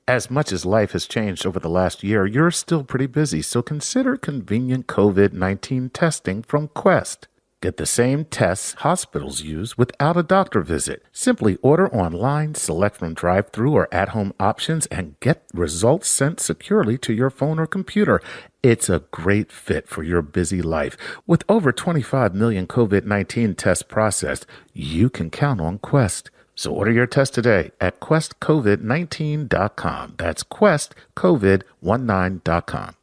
As much as life has changed over the last year, you're still pretty busy, so consider convenient COVID-19 testing from Quest. Get the same tests hospitals use without a doctor visit. Simply order online, select from drive-thru or at-home options, and get results sent securely to your phone or computer. It's a great fit for your busy life. With over 25 million COVID-19 tests processed, you can count on Quest. So order your test today at questcovid19.com. That's questcovid19.com.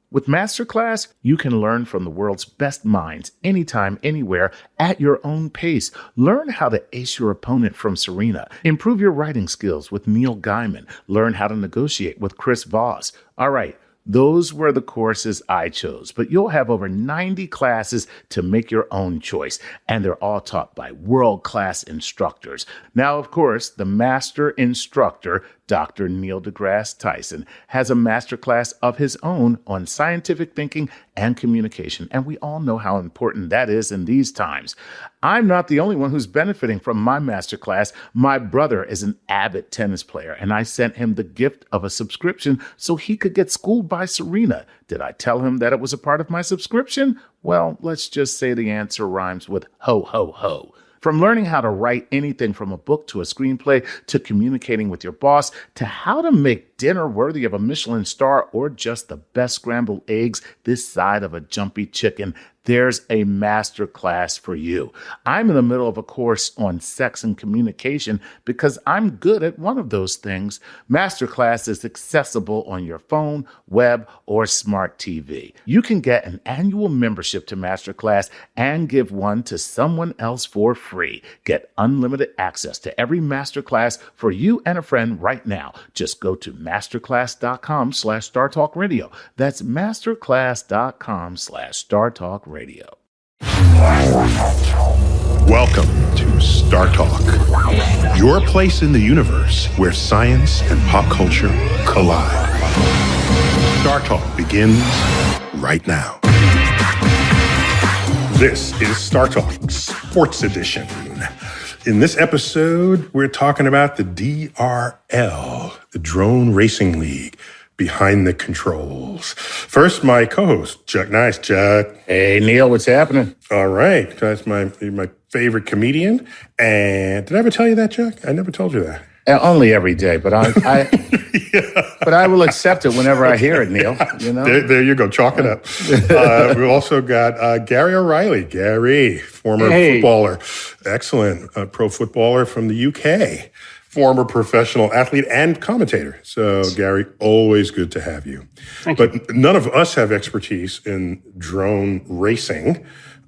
With Masterclass, you can learn from the world's best minds anytime, anywhere, at your own pace. Learn how to ace your opponent from Serena. Improve your writing skills with Neil Gaiman. Learn how to negotiate with Chris Voss. All right. Those were the courses I chose, but you'll have over 90 classes to make your own choice, and they're all taught by world-class instructors. Now, of course, the master instructor, Dr. Neil Degrasse Tyson, has a masterclass of his own on scientific thinking and communication, and we all know how important that is in these times. I'm not the only one who's benefiting from my masterclass. My brother is an avid tennis player, and I sent him the gift of a subscription so he could get schooled by Serena. Did I tell him that it was a part of my subscription? Well, let's just say the answer rhymes with ho, ho, ho. From learning how to write anything from a book to a screenplay, to communicating with your boss, to how to make dinner worthy of a Michelin star or just the best scrambled eggs this side of a jumpy chicken, there's a master class for you. I'm in the middle of a course on sex and communication because I'm good at one of those things. Masterclass is accessible on your phone, web, or smart TV. You can get an annual membership to Masterclass and give one to someone else for free. Get unlimited access to every Masterclass for you and a friend right now. Just go to masterclass.com/StarTalkRadio. That's masterclass.com/StarTalkRadio. Welcome to Star Talk, your place in the universe where science and pop culture collide. Star Talk begins right now. This is Star Talk Sports Edition. In this episode, we're talking about the DRL, the Drone Racing League. Behind the controls. First, my co-host, Chuck Nice. Chuck. Hey, Neil, what's happening? All right. That's my favorite comedian. And did I ever tell you that, Chuck? I never told you that. Only every day, but I but I will accept it whenever I hear it, Neil. You know? There you go. Chalk it up. We've also got Gary O'Reilly. Gary, former footballer. Excellent. Pro footballer from the UK. Former professional athlete and commentator. So, Gary, always good to have you. Thank you. But none of us have expertise in drone racing.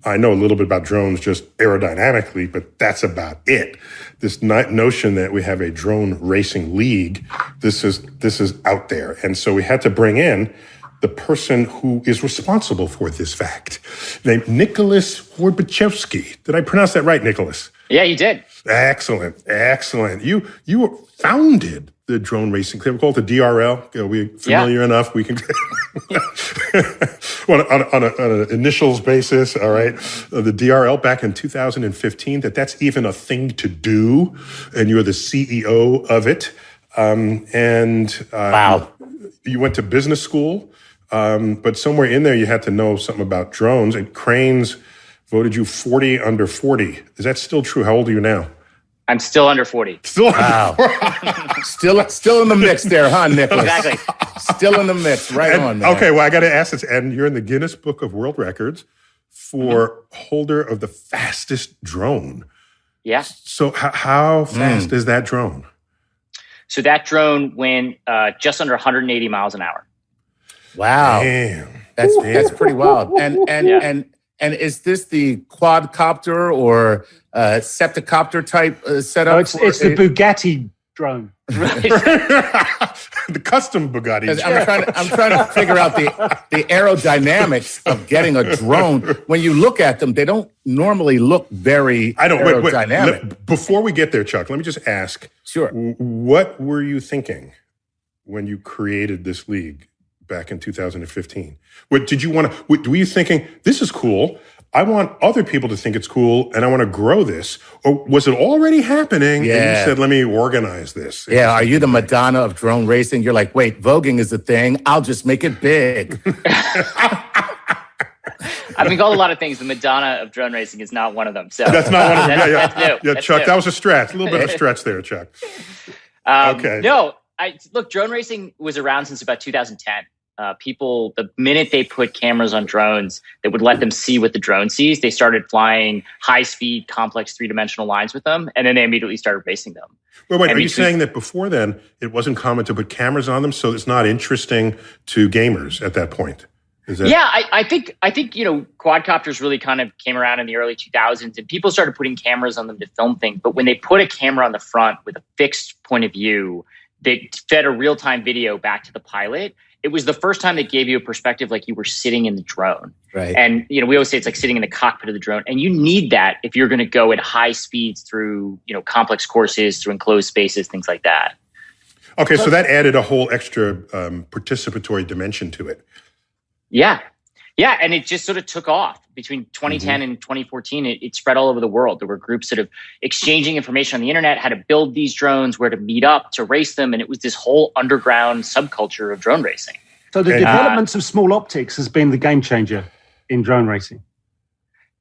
I know a little bit about drones just aerodynamically, but that's about it. This notion that we have a drone racing league, this is out there. And so we had to bring in the person who is responsible for this fact, named Nicholas Horbaczewski. Did I pronounce that right, Nicholas? Yeah, you did. Excellent. You founded the drone racing club. We call it the DRL. We're familiar enough. We can on an initials basis. All right, the DRL back in 2015. That's even a thing to do, and you're the CEO of it. Wow. You went to business school, but somewhere in there you had to know something about drones. And Cranes voted you 40 under 40. Is that still true? How old are you now? I'm still under 40. Still wow. Still in the mix there, huh, Nicholas? Exactly. Still in the mix. Right on, man. Okay, well, I got to ask this. And you're in the Guinness Book of World Records for holder of the fastest drone. Yeah. So how fast is that drone? So that drone went just under 180 miles an hour. Wow. Damn. That's pretty wild. And is this the quadcopter or septicopter type setup? No, it's the Bugatti drone. The custom Bugatti. I'm trying to figure out the aerodynamics of getting a drone. When you look at them, they don't normally look very aerodynamic. Wait. Before we get there, Chuck, let me just ask. Sure. What were you thinking when you created this league back in 2015? What did you want to? Were you thinking this is cool? I want other people to think it's cool and I want to grow this? Or was it already happening? And you said, let me organize this. Yeah. Are you the Madonna of drone racing? You're like, wait, voguing is a thing. I'll just make it big. I've been called a lot of things. The Madonna of drone racing is not one of them. So that's not one of them. That's new. Yeah, That's Chuck, new. that was a stretch. A little bit of a stretch there, Chuck. Okay. No, look, drone racing was around since about 2010. People, the minute they put cameras on drones that would let them see what the drone sees, they started flying high-speed, complex three-dimensional lines with them, and then they immediately started racing them. Wait, are you saying that before then, it wasn't common to put cameras on them, so it's not interesting to gamers at that point? Yeah, I think quadcopters really kind of came around in the early 2000s, and people started putting cameras on them to film things. But when they put a camera on the front with a fixed point of view that fed a real-time video back to the pilot, it was the first time that gave you a perspective like you were sitting in the drone. Right. And we always say it's like sitting in the cockpit of the drone, and you need that if you're going to go at high speeds through complex courses, through enclosed spaces, things like that. Okay, so that added a whole extra participatory dimension to it. Yeah. Yeah. And it just sort of took off between 2010 and 2014. It spread all over the world. There were groups sort of exchanging information on the internet, how to build these drones, where to meet up, to race them. And it was this whole underground subculture of drone racing. So the developments of small optics has been the game changer in drone racing.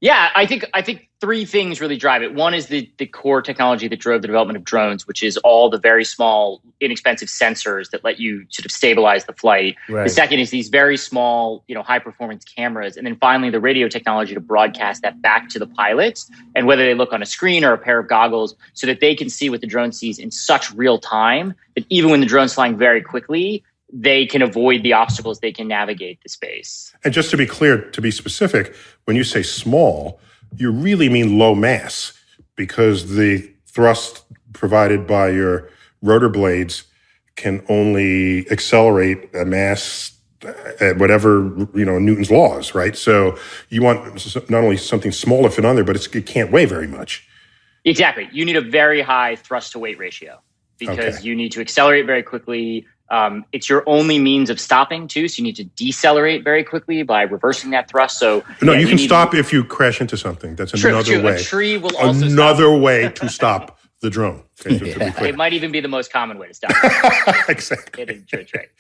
Yeah, I think three things really drive it. One is the core technology that drove the development of drones, which is all the very small, inexpensive sensors that let you sort of stabilize the flight. Right. The second is these very small, high performance cameras. And then finally, the radio technology to broadcast that back to the pilots, and whether they look on a screen or a pair of goggles, so that they can see what the drone sees in such real time that even when the drone's flying very quickly, they can avoid the obstacles, they can navigate the space. And just to be clear, to be specific, when you say small, you really mean low mass, because the thrust provided by your rotor blades can only accelerate a mass at whatever, Newton's laws, right? So you want not only something small to fit on there, but it can't weigh very much. Exactly. You need a very high thrust to weight ratio because you need to accelerate very quickly. It's your only means of stopping too. So you need to decelerate very quickly by reversing that thrust. So you can stop if you crash into something. That's another way. A tree will also another way to stop the drone. Okay, it might even be the most common way to stop. Exactly. It is a trick.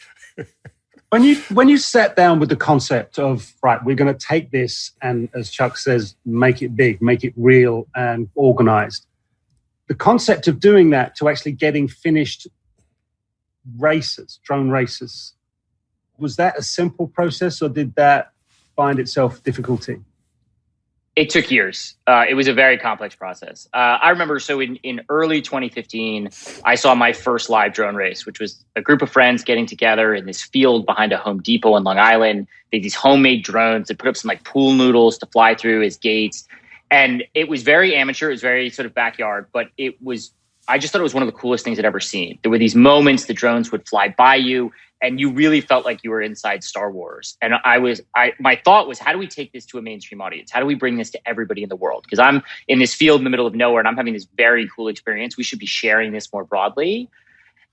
When you sat down with the concept of, right, we're going to take this and, as Chuck says, make it big, make it real and organized. The concept of doing that to actually getting finished drone races, was that a simple process or did that find itself difficulty? It took years. It was a very complex process. I remember, so in early 2015, I saw my first live drone race, which was a group of friends getting together in this field behind a Home Depot in Long Island. They had these homemade drones that put up some like pool noodles to fly through as gates. And it was very amateur. It was very sort of backyard, but I just thought it was one of the coolest things I'd ever seen. There were these moments the drones would fly by you and you really felt like you were inside Star Wars. And my thought was, how do we take this to a mainstream audience? How do we bring this to everybody in the world? Because I'm in this field in the middle of nowhere and I'm having this very cool experience. We should be sharing this more broadly.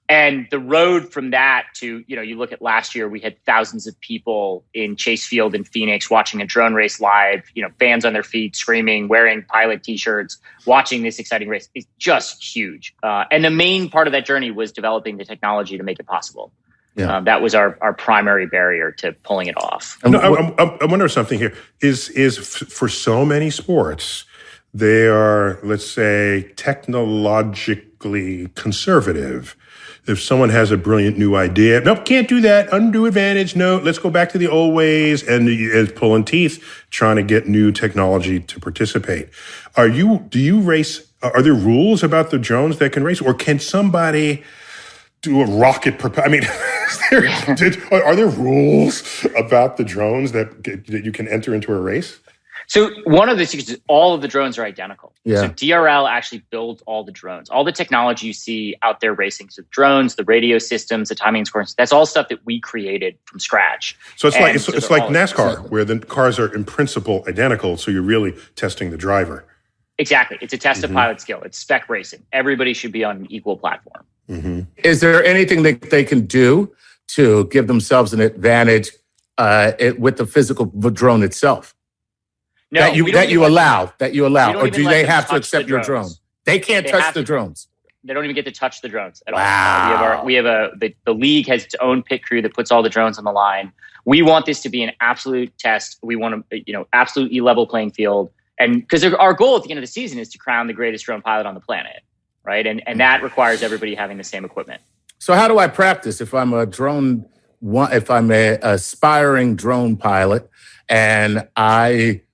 And the road from that to, you look at last year, we had thousands of people in Chase Field in Phoenix watching a drone race live, fans on their feet, screaming, wearing pilot t-shirts, watching this exciting race. It's just huge. And the main part of that journey was developing the technology to make it possible. Yeah. That was our primary barrier to pulling it off. I wonder something here. Is for so many sports, they are, let's say, technologically conservative. If someone has a brilliant new idea, nope, can't do that, undue advantage, no, let's go back to the old ways, and it's pulling teeth, trying to get new technology to participate. Do you race, are there rules about the drones that can race, or can somebody do a rocket are there rules about the drones that you can enter into a race? So one of the secrets is all of the drones are identical. Yeah. So DRL actually builds all the drones. All the technology you see out there racing, so the drones, the radio systems, the timing and scoring, that's all stuff that we created from scratch. So it's like NASCAR, where the cars are in principle identical, so you're really testing the driver. Exactly. It's a test of pilot skill. It's spec racing. Everybody should be on an equal platform. Mm-hmm. Is there anything that they can do to give themselves an advantage with the physical drone itself? No, that you allow, or do they have to accept your drone? drones. They can't touch the drones. They don't even get to touch the drones at Wow. all. The league has its own pit crew that puts all the drones on the line. We want this to be an absolute test. We want absolutely level playing field. And because our goal at the end of the season is to crown the greatest drone pilot on the planet, right? And that requires everybody having the same equipment. So how do I practice if I'm a aspiring drone pilot,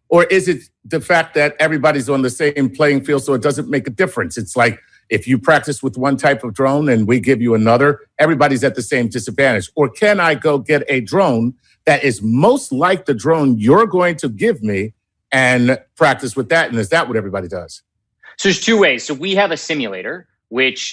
or is it the fact that everybody's on the same playing field so it doesn't make a difference? It's like if you practice with one type of drone and we give you another, everybody's at the same disadvantage. Or can I go get a drone that is most like the drone you're going to give me and practice with that? And is that what everybody does? So there's two ways. So we have a simulator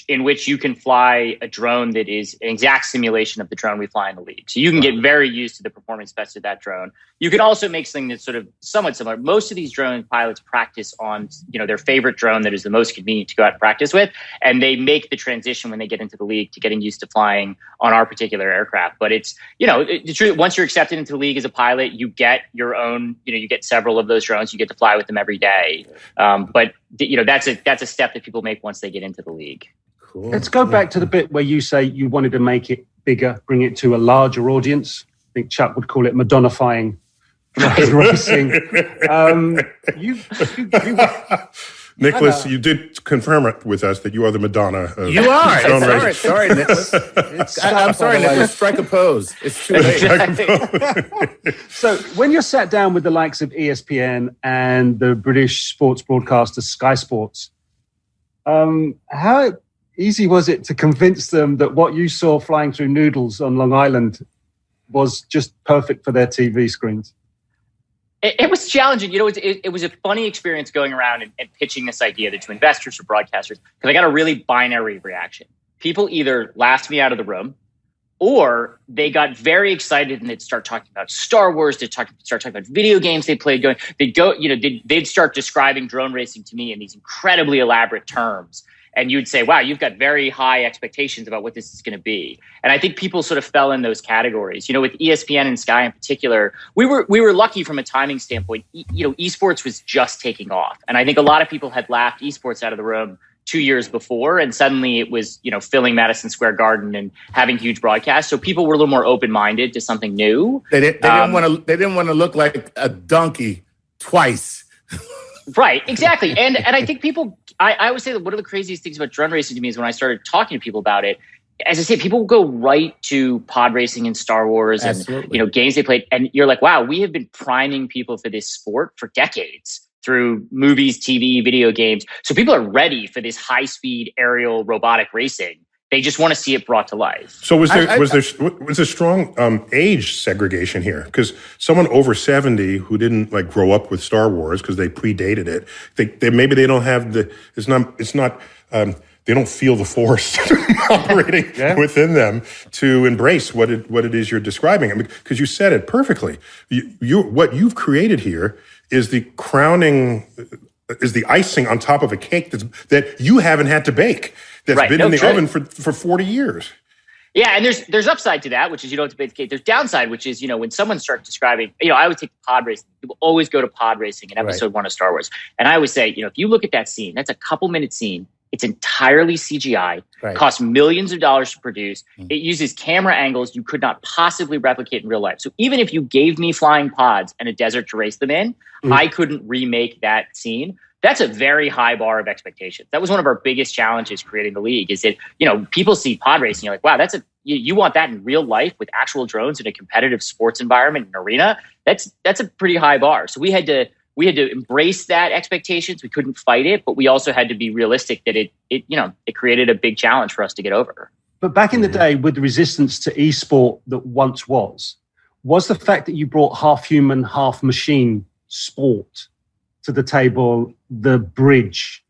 in which you can fly a drone that is an exact simulation of the drone we fly in the league. So you can get very used to the performance specs of that drone. You can also make something that's sort of somewhat similar. Most of these drone pilots practice on, their favorite drone that is the most convenient to go out and practice with, and they make the transition when they get into the league to getting used to flying on our particular aircraft. But it's, once you're accepted into the league as a pilot, you get your own, you get several of those drones. You get to fly with them every day. But that's a step that people make once they get into the league. Cool. Let's go back to the bit where you say you wanted to make it bigger, bring it to a larger audience. I think Chuck would call it Madonnifying racing. Nicholas, you did confirm it with us that you are the Madonna of You are. drone racing. Sorry, Nicholas. I'm sorry, Nicholas. Strike a pose. It's too late. So when you're sat down with the likes of ESPN and the British sports broadcaster Sky Sports, how easy was it to convince them that what you saw flying through Noodles on Long Island was just perfect for their TV screens? It was challenging. It was a funny experience going around and pitching this idea to investors or broadcasters, because I got a really binary reaction. People either laughed me out of the room, or they got very excited and they'd start talking about Star Wars. They'd start talking about video games they played. They'd start describing drone racing to me in these incredibly elaborate terms. And you'd say, wow, you've got very high expectations about what this is going to be. And I think people sort of fell in those categories. With ESPN and Sky in particular, we were lucky from a timing standpoint. Esports was just taking off. And I think a lot of people had laughed esports out of the room 2 years before, and suddenly it was, filling Madison Square Garden and having huge broadcasts. So people were a little more open-minded to something new. They didn't want to look like a donkey twice. Right, exactly. And I think people, I would say that one of the craziest things about drone racing to me is when I started talking to people about it, as I say, people will go right to pod racing and Star Wars and Absolutely. Games they played. And you're like, wow, we have been priming people for this sport for decades through movies, TV, video games. So people are ready for this high-speed aerial robotic racing. They just want to see it brought to life. So was there strong age segregation here? Because someone over 70 who didn't grow up with Star Wars because they predated it, maybe they don't have they don't feel the force operating within them to embrace what it is you're describing. Because you said it perfectly. What you've created here is the icing on top of a cake that you haven't had to bake. That's been in the oven for 40 years. Yeah, and there's upside to that, which is you don't have to bake the cake. There's downside, which is, when someone starts describing, I would take pod racing. People always go to pod racing in episode 1 of Star Wars. And I always say, if you look at that scene, that's a couple minute scene. It's entirely CGI, costs millions of dollars to produce. It uses camera angles you could not possibly replicate in real life. So even if you gave me flying pods and a desert to race them in, I couldn't remake that scene. That's a very high bar of expectations. That was one of our biggest challenges creating the league, is that, people see pod racing, you're like, wow, you want that in real life with actual drones in a competitive sports environment, an arena. That's a pretty high bar. So we had to embrace that expectations. We couldn't fight it, but we also had to be realistic that it created a big challenge for us to get over. But back in the day, with the resistance to esport that once was the fact that you brought half human, half machine sport to the table, the bridge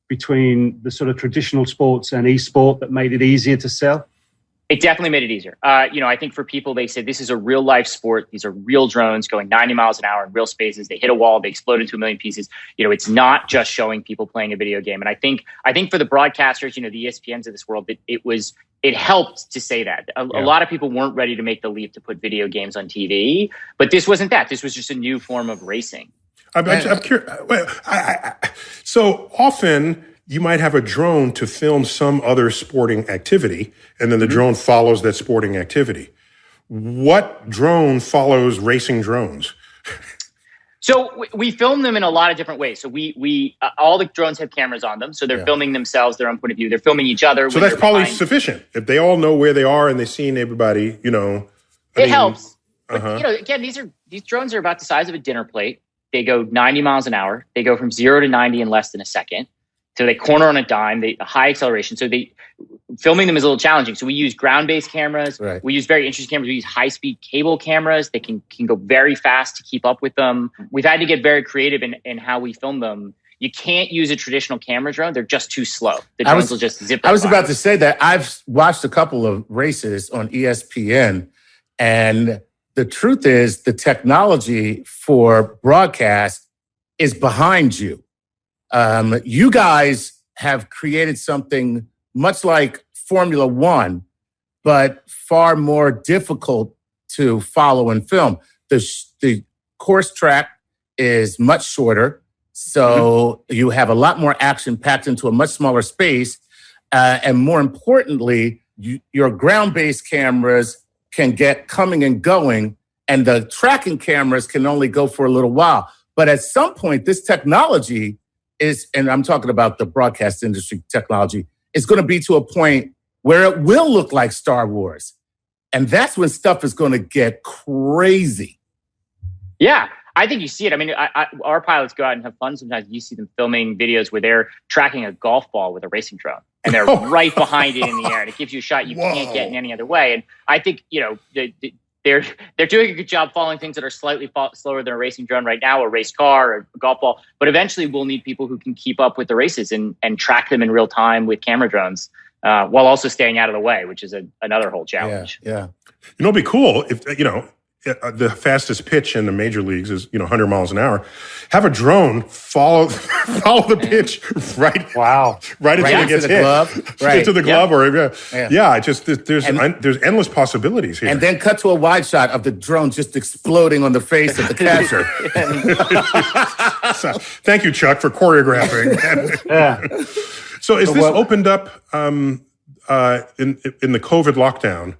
between the sort of traditional sports and esport that made it easier to sell? It definitely made it easier. I think for people, they said this is a real life sport. These are real drones going 90 miles an hour in real spaces. They hit a wall, they explode into a million pieces. It's not just showing people playing a video game. And I think for the broadcasters, the ESPNs of this world, it helped to say that. A lot of people weren't ready to make the leap to put video games on TV, but this wasn't that. This was just a new form of racing. I'm curious. So often you might have a drone to film some other sporting activity, and then the drone follows that sporting activity. What drone follows racing drones? So we film them in a lot of different ways. So we all the drones have cameras on them, so they're filming themselves, their own point of view. They're filming each other. So that's probably sufficient if they all know where they are and they've seen everybody. It helps. But, again, these drones are about the size of a dinner plate. They go 90 miles an hour. They go from 0 to 90 in less than a second. So they corner on a dime. They high acceleration. So filming them is a little challenging. So we use ground-based cameras. Right. We use very interesting cameras. We use high-speed cable cameras. They can go very fast to keep up with them. We've had to get very creative in how we film them. You can't use a traditional camera drone. They're just too slow. The drones will just zip. I was about to say that. I've watched a couple of races on ESPN, and the truth is the technology for broadcast is behind you. You guys have created something much like Formula One, but far more difficult to follow and film. The course track is much shorter, so you have a lot more action packed into a much smaller space. And more importantly, your ground-based cameras can get coming and going, and the tracking cameras can only go for a little while. But at some point, this technology is, and I'm talking about the broadcast industry technology, is going to be to a point where it will look like Star Wars. And that's when stuff is going to get crazy. Yeah, I think you see it. I mean, our pilots go out and have fun. Sometimes you see them filming videos where they're tracking a golf ball with a racing drone, and they're right behind it in the air, and it gives you a shot you can't get in any other way. And I think, they're doing a good job following things that are slightly slower than a racing drone right now, a race car, or a golf ball. But eventually we'll need people who can keep up with the races and track them in real time with camera drones, while also staying out of the way, which is another whole challenge. Yeah. It'd be cool if, the fastest pitch in the major leagues is 100 miles an hour. Have a drone follow the pitch right until it gets hit, into the glove, there's endless possibilities here. And then cut to a wide shot of the drone just exploding on the face of the catcher. So, thank you, Chuck, for choreographing. So is this opened up in the COVID lockdown?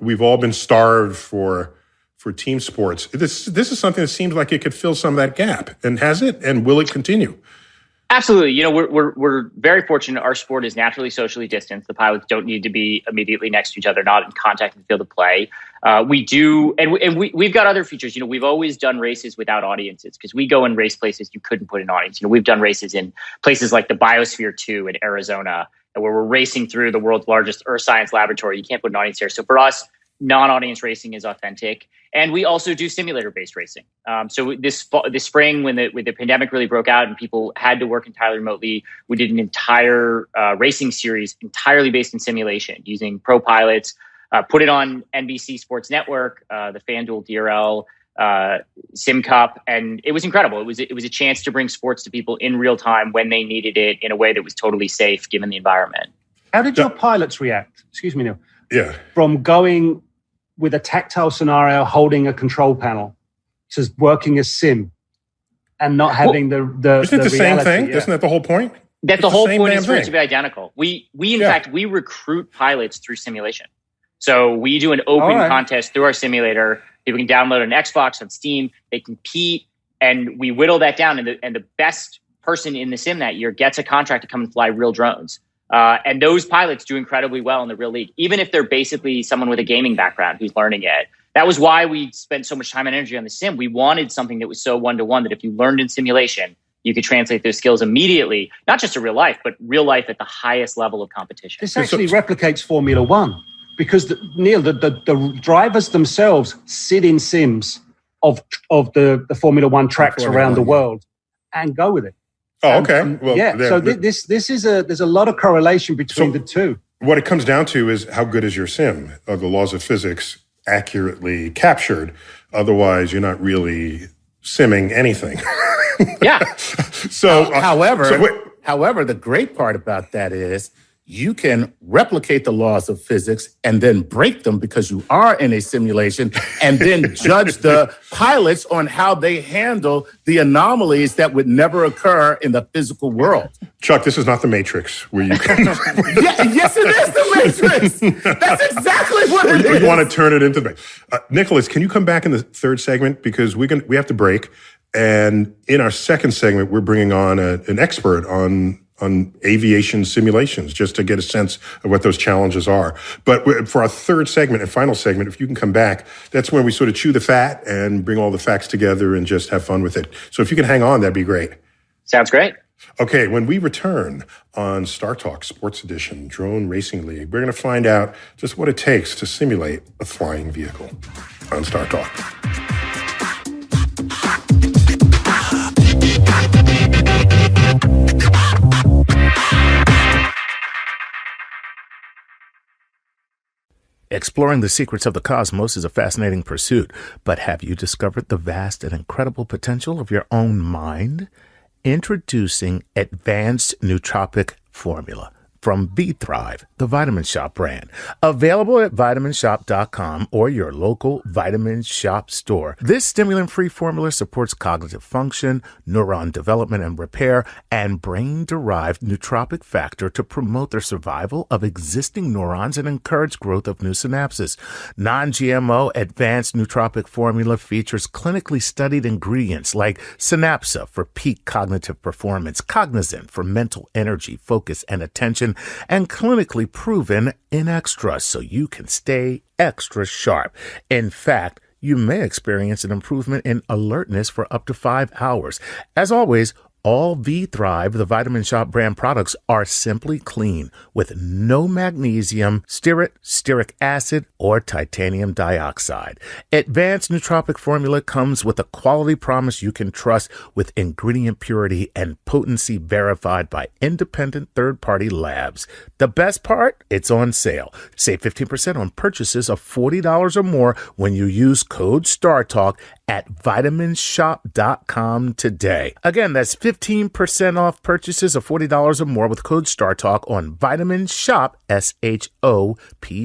We've all been starved for team sports. This is something that seems like it could fill some of that gap. And has it? And will it continue? Absolutely. We're very fortunate. Our sport is naturally socially distanced. The pilots don't need to be immediately next to each other, not in contact in the field of play. We do, and we've got other features. We've always done races without audiences because we go and race places you couldn't put an audience. We've done races in places like the Biosphere 2 in Arizona, where we're racing through the world's largest earth science laboratory. You can't put an audience here. So for us, non-audience racing is authentic. And we also do simulator-based racing. So this spring, when the pandemic really broke out and people had to work entirely remotely, we did an entire racing series entirely based in simulation using pro pilots, put it on NBC Sports Network, the FanDuel DRL Sim Cup, and it was incredible. It was a chance to bring sports to people in real time when they needed it in a way that was totally safe given the environment. How did your pilots react? Excuse me, Neil. Yeah. From going with a tactile scenario, holding a control panel, to working a sim, and not having the isn't it the same thing? Yeah. Isn't that the whole point? That's the whole point is for it to be identical. We in fact we recruit pilots through simulation. So we do an open contest through our simulator. People can download an Xbox on Steam. They compete, and we whittle that down. And the best person in the sim that year gets a contract to come and fly real drones. And those pilots do incredibly well in the real league, even if they're basically someone with a gaming background who's learning it. That was why we spent so much time and energy on the sim. We wanted something that was so one-to-one that if you learned in simulation, you could translate those skills immediately, not just to real life, but real life at the highest level of competition. This actually replicates Formula One because, Neil, the drivers themselves sit in sims of the Formula One tracks around the world and go with it. Oh, okay. So this is there's a lot of correlation between the two. What it comes down to is how good is your sim? Are the laws of physics accurately captured? Otherwise, you're not really simming anything. Yeah. However, the great part about that is you can replicate the laws of physics and then break them because you are in a simulation, and then judge the pilots on how they handle the anomalies that would never occur in the physical world. Chuck, this is not the Matrix where you can... Yes, it is the Matrix. That's exactly what it is. We want to turn it into the... Nicholas, can you come back in the third segment? Because we have to break. And in our second segment, we're bringing on an expert on aviation simulations, just to get a sense of what those challenges are. But for our third segment and final segment, if you can come back, that's when we sort of chew the fat and bring all the facts together and just have fun with it. So if you can hang on, that'd be great. Sounds great. Okay, when we return on Star Talk Sports Edition Drone Racing League, we're going to find out just what it takes to simulate a flying vehicle on Star Talk. Exploring the secrets of the cosmos is a fascinating pursuit, but have you discovered the vast and incredible potential of your own mind? Introducing Advanced Nootropic Formula from V-Thrive, the Vitamin Shop brand. Available at vitaminshop.com or your local Vitamin Shop store. This stimulant-free formula supports cognitive function, neuron development and repair, and brain-derived nootropic factor to promote the survival of existing neurons and encourage growth of new synapses. Non-GMO Advanced Nootropic Formula features clinically studied ingredients like Synapsa for peak cognitive performance, Cognizant for mental energy, focus, and attention, and clinically proven in extra so you can stay extra sharp. In fact, you may experience an improvement in alertness for up to 5 hours. As always, all V-Thrive, the Vitamin Shop brand products, are simply clean with no magnesium, stearate, stearic acid, or titanium dioxide. Advanced Nootropic Formula comes with a quality promise you can trust with ingredient purity and potency verified by independent third-party labs. The best part? It's on sale. Save 15% on purchases of $40 or more when you use code STARTALK at vitaminshop.com today. Again, that's 15% off purchases of $40 or more with code STARTALK on vitaminshop,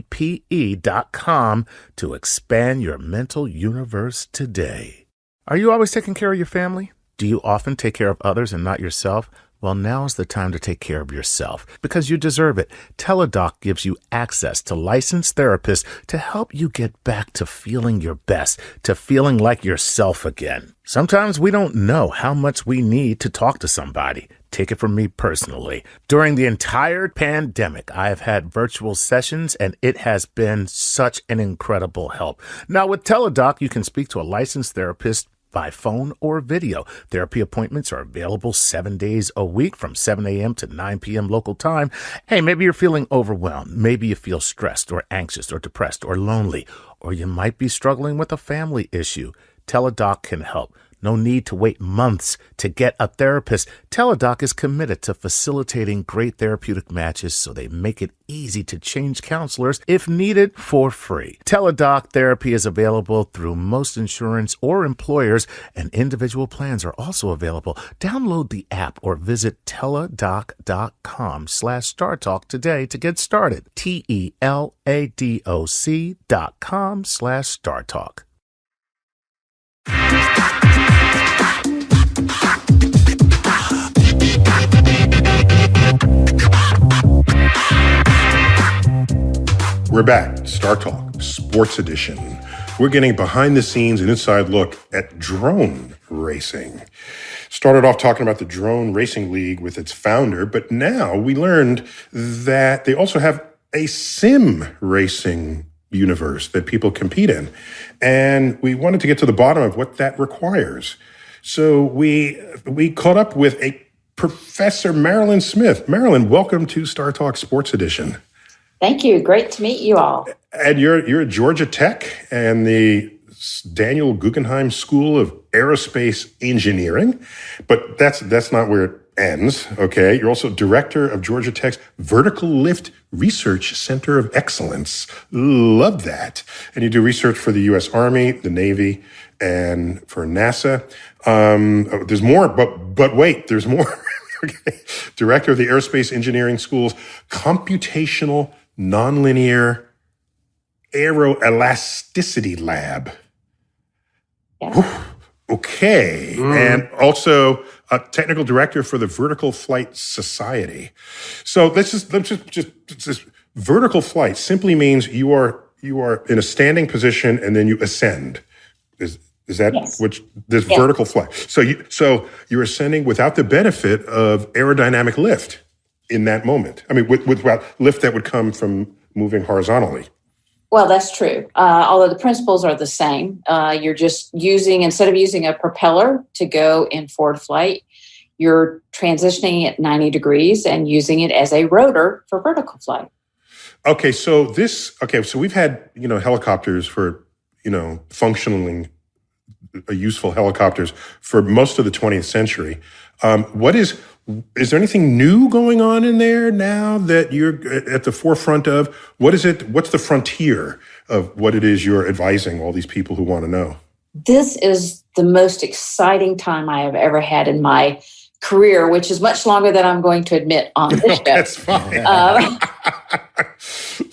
SHOPPE.com to expand your mental universe today. Are you always taking care of your family? Do you often take care of others and not yourself? Well, now's the time to take care of yourself because you deserve it. Teladoc gives you access to licensed therapists to help you get back to feeling your best, to feeling like yourself again. Sometimes we don't know how much we need to talk to somebody. Take it from me personally. During the entire pandemic, I have had virtual sessions, and it has been such an incredible help. Now, with Teladoc, you can speak to a licensed therapist by phone or video. Therapy appointments are available 7 days a week from 7 a.m. to 9 p.m. local time. Hey, maybe you're feeling overwhelmed. Maybe you feel stressed or anxious or depressed or lonely, or you might be struggling with a family issue. Teladoc can help. No need to wait months to get a therapist. Teladoc is committed to facilitating great therapeutic matches so they make it easy to change counselors if needed for free. Teladoc therapy is available through most insurance or employers, and individual plans are also available. Download the app or visit teladoc.com/StarTalk today to get started. TELADOC.com/StarTalk. We're back. Star Talk Sports Edition. We're getting behind the scenes and inside look at drone racing. Started off talking about the Drone Racing League with its founder, but now we learned that they also have a sim racing universe that people compete in. And we wanted to get to the bottom of what that requires. So we caught up with a Professor Marilyn Smith. Marilyn, welcome to Star Talk Sports Edition. Thank you. Great to meet you all. And you're at Georgia Tech and the Daniel Guggenheim School of Aerospace Engineering, but that's not where it ends. Okay, you're also director of Georgia Tech's Vertical Lift Research Center of Excellence. Love that. And you do research for the U.S. Army, the Navy, and for NASA. There's more, but wait, there's more. Okay. Director of the Aerospace Engineering School's Computational Nonlinear Aeroelasticity Lab. Yeah. Okay. And also a technical director for the Vertical Flight Society. So let's just vertical flight simply means you are in a standing position and then you ascend. Is that this vertical flight? So you're ascending without the benefit of aerodynamic lift in that moment. I mean, without lift that would come from moving horizontally. Well, that's true. Although the principles are the same. You're just instead of using a propeller to go in forward flight, you're transitioning at 90 degrees and using it as a rotor for vertical flight. Okay, so we've had, helicopters for, functionally useful helicopters for most of the 20th century. Is there anything new going on in there now that you're at the forefront of? What's the frontier of what it is you're advising all these people who want to know? This is the most exciting time I have ever had in my career, which is much longer than I'm going to admit on this show. That's fine.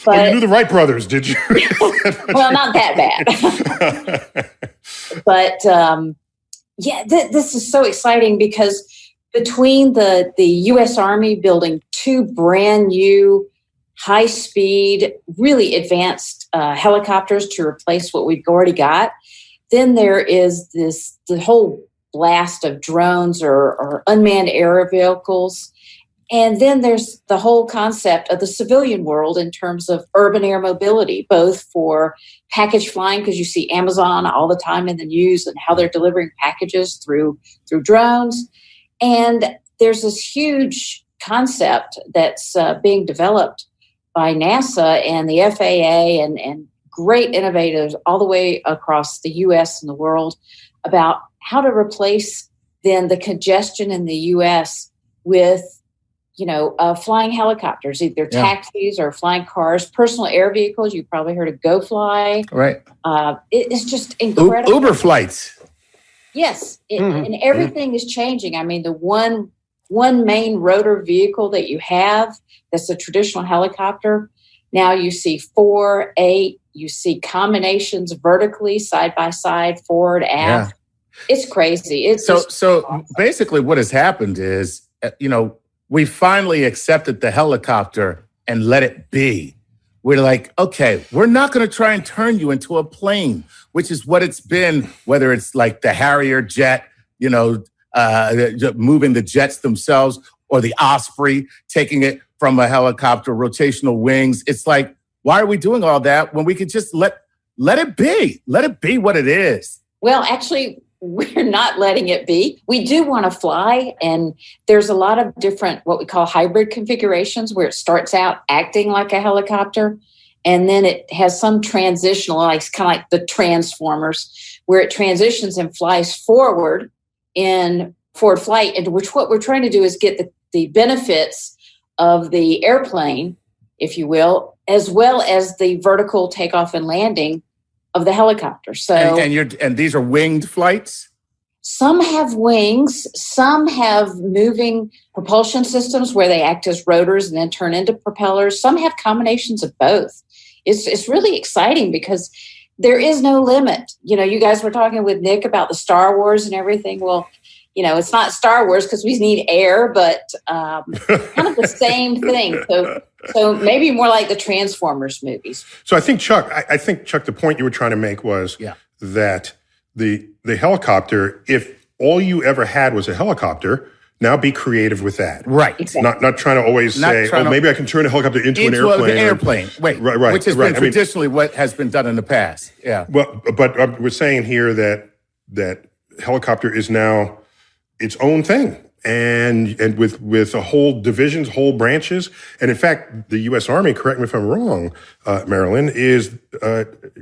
But you knew the Wright brothers, did you? Well, not that bad. But this is so exciting because between the U.S. Army building two brand new, high-speed, really advanced helicopters to replace what we've already got, then there is the whole blast of drones or unmanned air vehicles. And then there's the whole concept of the civilian world in terms of urban air mobility, both for package flying, because you see Amazon all the time in the news and how they're delivering packages through drones. And there's this huge concept that's being developed by NASA and the FAA and great innovators all the way across the U.S. and the world about how to replace then the congestion in the U.S. with flying helicopters, either taxis or flying cars, personal air vehicles. You've probably heard of GoFly. Right. It's just incredible. Uber flights. Yes. And everything is changing. I mean, the one main rotor vehicle that you have, that's a traditional helicopter. Now you see 4, 8, you see combinations vertically, side by side, forward, aft. Yeah. It's crazy. So awesome. Basically what has happened is, we finally accepted the helicopter and let it be. We're like, okay, we're not going to try and turn you into a plane, which is what it's been, whether it's like the Harrier jet, moving the jets themselves, or the Osprey, taking it from a helicopter, rotational wings. It's like, why are we doing all that when we could just let it be? Let it be what it is. Well, actually, we're not letting it be. We do want to fly, and there's a lot of different what we call hybrid configurations where it starts out acting like a helicopter, and then it has some transitional, like kind of like the Transformers, where it transitions and flies forward in forward flight, into which what we're trying to do is get the benefits of the airplane, if you will, as well as the vertical takeoff and landing of the helicopter. So, and these are winged flights? Some have wings, some have moving propulsion systems where they act as rotors and then turn into propellers. Some have combinations of both. It's really exciting because there is no limit. You guys were talking with Nick about the Star Wars and everything. Well, it's not Star Wars because we need air, but kind of the same thing. So maybe more like the Transformers movies. So I think, Chuck, the point you were trying to make was that the helicopter, if all you ever had was a helicopter, now be creative with that. Right. Exactly. Not trying to always say, maybe I can turn a helicopter into an airplane. An airplane. Right. Which has been traditionally what has been done in the past. Yeah. Well, but we're saying here that helicopter is now its own thing. And with a whole divisions, whole branches. And in fact, the U.S. Army, correct me if I'm wrong, Marilyn,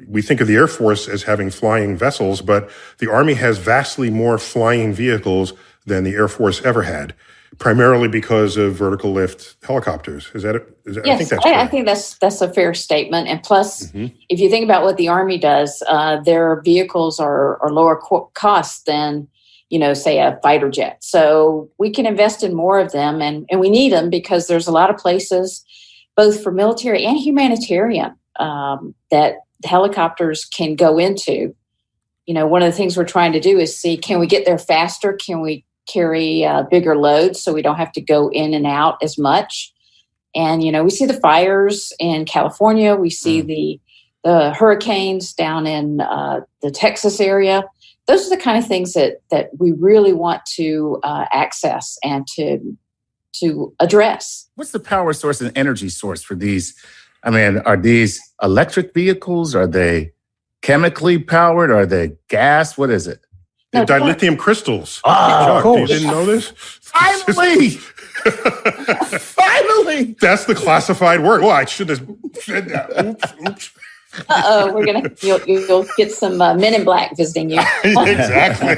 we think of the Air Force as having flying vessels, but the Army has vastly more flying vehicles than the Air Force ever had, primarily because of vertical lift helicopters. Is that it? Yes, I think that's a fair statement. And plus, if you think about what the Army does, their vehicles are lower cost than say a fighter jet. So we can invest in more of them, and we need them because there's a lot of places, both for military and humanitarian, that helicopters can go into. One of the things we're trying to do is see, can we get there faster? Can we carry bigger loads so we don't have to go in and out as much? And, we see the fires in California. We see the hurricanes down in the Texas area. Those are the kind of things that we really want to access and to address. What's the power source and energy source for these? I mean, are these electric vehicles? Are they chemically powered? Are they gas? What is it? No, dilithium crystals. Of course. You didn't know this? Finally! Finally! That's the classified word. Well, I should have said that. Oops. You'll get some Men in Black visiting you. Exactly.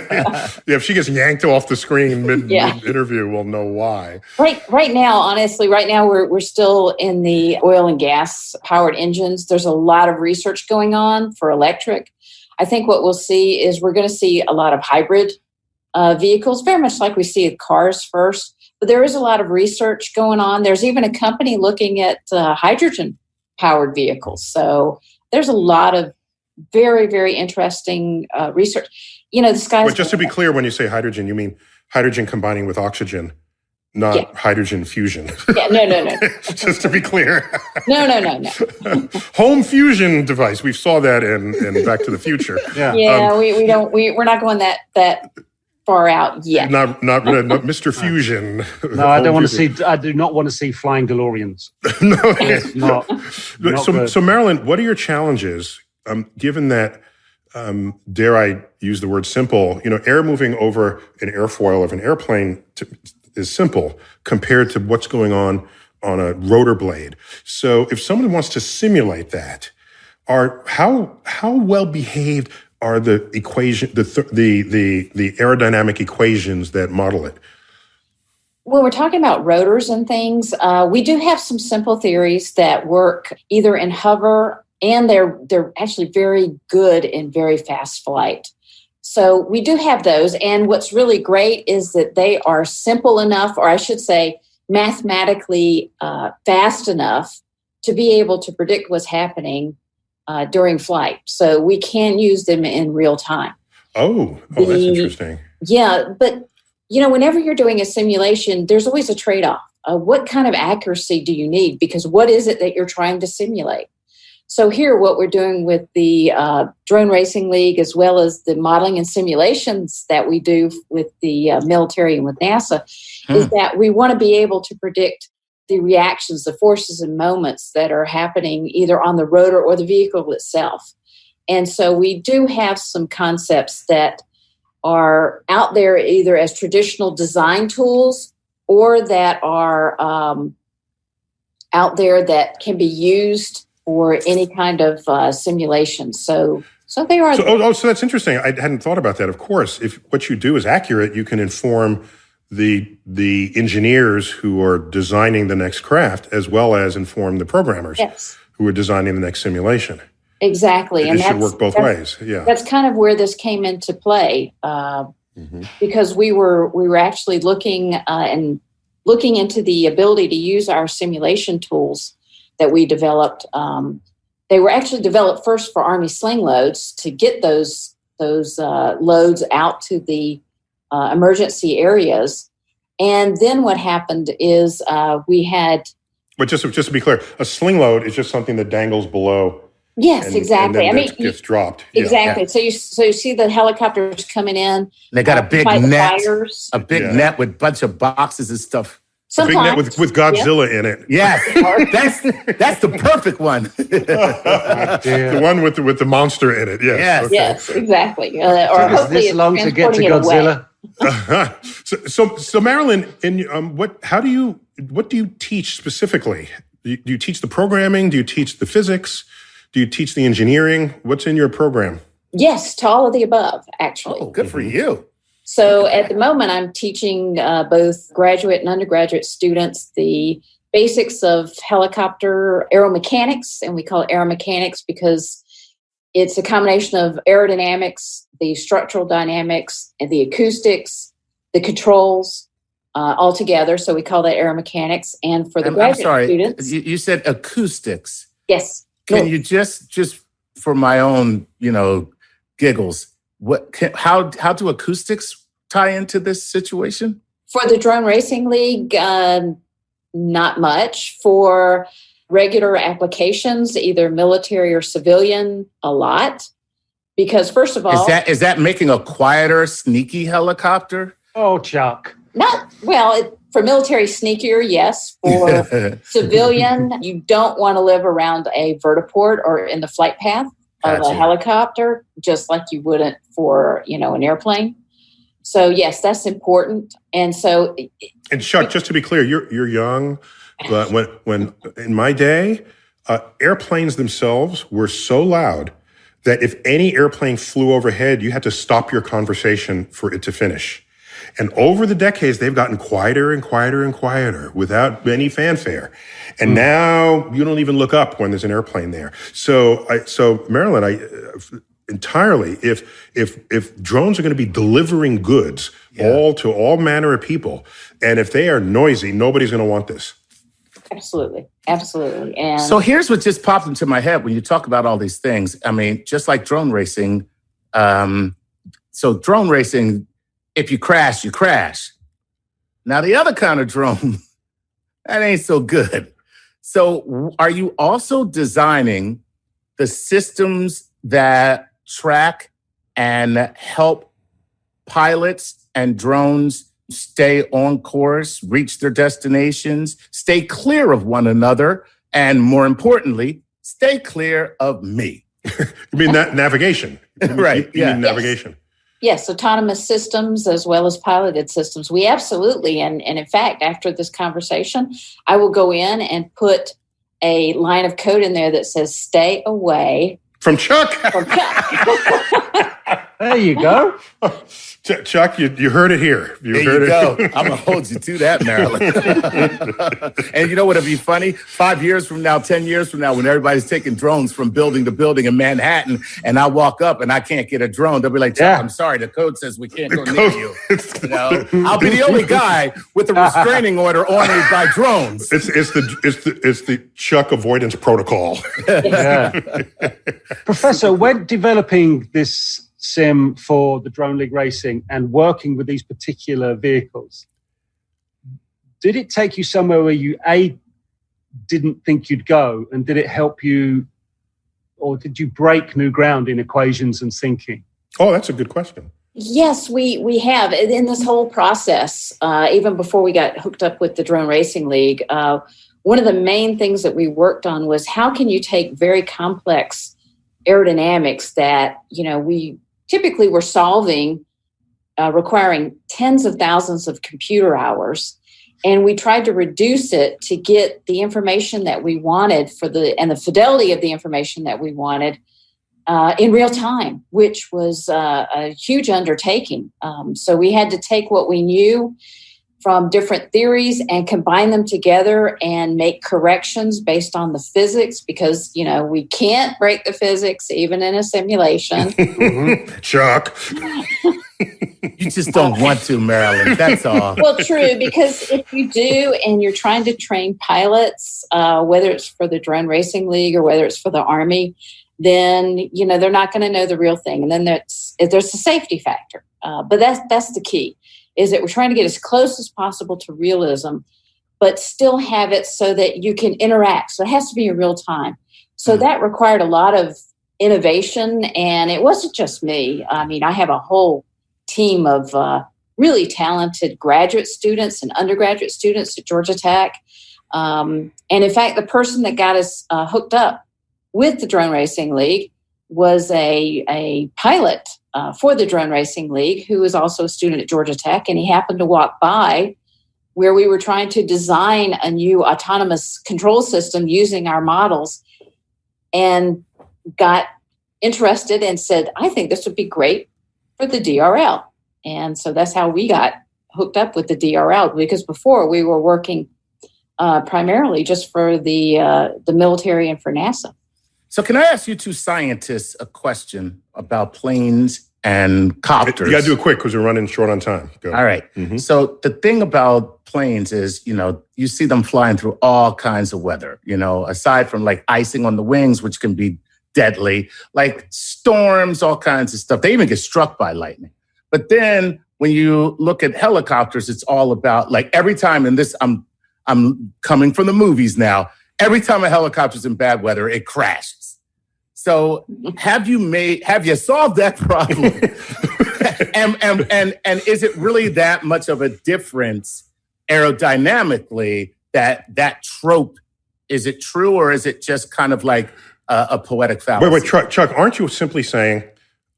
Yeah, if she gets yanked off the screen mid-interview, we'll know why. Right now, we're still in the oil and gas powered engines. There's a lot of research going on for electric. I think what we'll see is we're going to see a lot of hybrid vehicles, very much like we see cars first. But there is a lot of research going on. There's even a company looking at hydrogen powered vehicles. So there's a lot of very, very interesting research. The sky's... But just to be clear, when you say hydrogen, you mean hydrogen combining with oxygen, not hydrogen fusion. Yeah, no. Just to be clear. No. Home fusion device. We saw that in Back to the Future. We're not going that far out yet. Not Mr. Fusion. No, I don't want to see. I do not want to see flying DeLoreans. No, it's not good. So Marilyn, what are your challenges? Given that, dare I use the word simple? Air moving over an airfoil of an airplane is simple compared to what's going on a rotor blade. So if someone wants to simulate that, how well behaved are the equation, the aerodynamic equations that model it? When we're talking about rotors and things, we do have some simple theories that work either in hover, and they're actually very good in very fast flight. So we do have those. And what's really great is that they are simple enough, or I should say mathematically fast enough to be able to predict what's happening during flight. So we can use them in real time. Oh, that's interesting. Yeah, but whenever you're doing a simulation, there's always a trade-off. What kind of accuracy do you need? Because what is it that you're trying to simulate? So here, what we're doing with the Drone Racing League, as well as the modeling and simulations that we do with the military and with NASA, is that we want to be able to predict the reactions, the forces and moments that are happening either on the rotor or the vehicle itself. And so we do have some concepts that are out there either as traditional design tools or that are out there that can be used for any kind of simulation. So they are. So that's interesting. I hadn't thought about that. Of course, if what you do is accurate, you can inform the engineers who are designing the next craft, as well as inform the programmers who are designing the next simulation. Exactly, and it should work both ways. Yeah, that's kind of where this came into play, because we were actually looking into the ability to use our simulation tools that we developed. They were actually developed first for Army sling loads to get those loads out to the emergency areas. And then what happened is we had... But just to be clear, a sling load is just something that dangles below. Yes, exactly. And then gets dropped. Exactly. Yeah. So you see the helicopters coming in. They got a big net, net with a bunch of boxes and stuff. Sometimes. A big net with Godzilla in it. Yeah, that's the perfect one. The one with the monster in it. Yes. Okay. Yes, exactly. Or so hopefully this long to get to Godzilla. So Marilyn, what do you teach specifically? Do you teach the programming? Do you teach the physics? Do you teach the engineering? What's in your program? Yes, to all of the above, actually. Oh, good for you. So at the moment, I'm teaching both graduate and undergraduate students the basics of helicopter aeromechanics, and we call it aeromechanics because It's a combination of aerodynamics, the structural dynamics, and the acoustics, the controls all together. So we call that aeromechanics. And for the graduate students, you said acoustics. Yes. Can you just for my own, giggles, how do acoustics tie into this situation? For the Drone Racing League, not much. For regular applications, either military or civilian, a lot. Because first of all, is that making a quieter, sneaky helicopter? Oh, Chuck. For military sneakier, yes. For civilian, you don't want to live around a vertiport or in the flight path of a helicopter, just like you wouldn't for, an airplane. So yes, that's important. And Chuck, just to be clear, you're young, but when in my day, airplanes themselves were so loud that if any airplane flew overhead, you had to stop your conversation for it to finish. And over the decades, they've gotten quieter and quieter and quieter without any fanfare. And now you don't even look up when there's an airplane there. So Marilyn, entirely, if drones are going to be delivering goods all to all manner of people, and if they are noisy, nobody's going to want this. Absolutely. And so here's what just popped into my head when you talk about all these things. I mean, just like drone racing. So drone racing, if you crash, you crash. Now the other kind of drone, that ain't so good. So are you also designing the systems that track and help pilots and drones stay on course, reach their destinations, stay clear of one another, and more importantly, stay clear of me? You mean navigation? Right. You mean navigation. Yes, autonomous systems as well as piloted systems. We absolutely, and in fact, after this conversation, I will go in and put a line of code in there that says, stay away. From Chuck. There you go. Chuck, you heard it here. There you go. I'm going to hold you to that, Marilyn. And you know what would be funny? 5 years from now, 10 years from now, when everybody's taking drones from building to building in Manhattan, and I walk up and I can't get a drone, they'll be like, Chuck, I'm sorry, the code says we can't go near you. I'll be the only guy with a restraining order on me by drones. It's the Chuck avoidance protocol. Professor, when developing this sim for the Drone League Racing and working with these particular vehicles, did it take you somewhere where you didn't think you'd go, and did it help you, or did you break new ground in equations and thinking? Oh, that's a good question. Yes, we have. In this whole process, even before we got hooked up with the Drone Racing League, one of the main things that we worked on was how can you take very complex aerodynamics that, we typically were solving, requiring tens of thousands of computer hours. And we tried to reduce it to get the information that we wanted and the fidelity of the information that we wanted in real time, which was a huge undertaking. So we had to take what we knew from different theories and combine them together and make corrections based on the physics, because, we can't break the physics even in a simulation. Chuck. You just don't want to, Marilyn. That's all. Well, true, because if you do and you're trying to train pilots, whether it's for the Drone Racing League or whether it's for the Army, then, they're not going to know the real thing. And then there's a safety factor. But that's the key, is that we're trying to get as close as possible to realism, but still have it so that you can interact. So it has to be in real time. So that required a lot of innovation, and it wasn't just me. I mean, I have a whole team of really talented graduate students and undergraduate students at Georgia Tech. And in fact, the person that got us hooked up with the Drone Racing League was a pilot for the Drone Racing League, who was also a student at Georgia Tech, and he happened to walk by where we were trying to design a new autonomous control system using our models, and got interested and said, I think this would be great for the DRL. And so that's how we got hooked up with the DRL, because before we were working primarily just for the military and for NASA. So can I ask you two scientists a question about planes and copters? You got to do it quick because we're running short on time. Go. All right. Mm-hmm. So the thing about planes is, you see them flying through all kinds of weather, aside from like icing on the wings, which can be deadly, like storms, all kinds of stuff. They even get struck by lightning. But then when you look at helicopters, it's all about like every time, and this, I'm coming from the movies now, every time a helicopter's in bad weather, it crashes. So have you solved that problem? and is it really that much of a difference aerodynamically that trope? Is it true, or is it just kind of like a poetic fallacy? Wait, Chuck, aren't you simply saying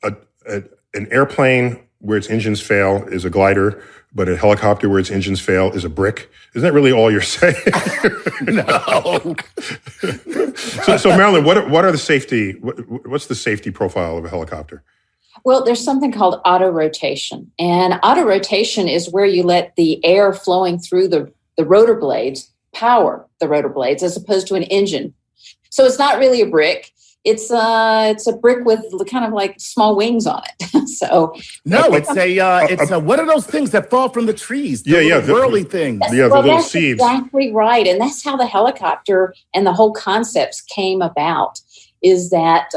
an airplane where its engines fail is a glider, but a helicopter where its engines fail is a brick? Isn't that really all you're saying? No. So Marilyn, what are the safety? What's the safety profile of a helicopter? Well, there's something called auto-rotation. And auto-rotation is where you let the air flowing through the rotor blades power the rotor blades as opposed to an engine. So it's not really a brick. It's a brick with kind of like small wings on it. So no, it's a what are those things that fall from the trees? The whirly things. Yeah, the little seeds. Exactly right, and that's how the helicopter and the whole concepts came about. Is that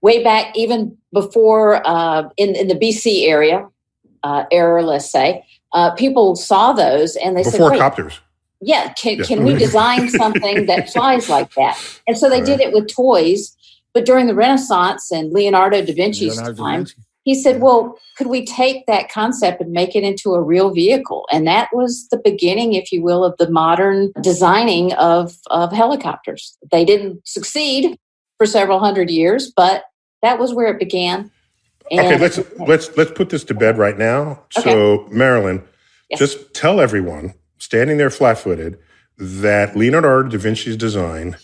way back even before in the BC era, let's say, people saw those and they before said, copters. Yeah, can we design something that flies like that? And so they did it with toys. But during the Renaissance and Leonardo da Vinci's time, he said, well, could we take that concept and make it into a real vehicle? And that was the beginning, if you will, of the modern designing of helicopters. They didn't succeed for several hundred years, but that was where it began. And let's put this to bed right now. Okay. So, Marilyn, Yes. just tell everyone standing there flat-footed that Leonardo da Vinci's design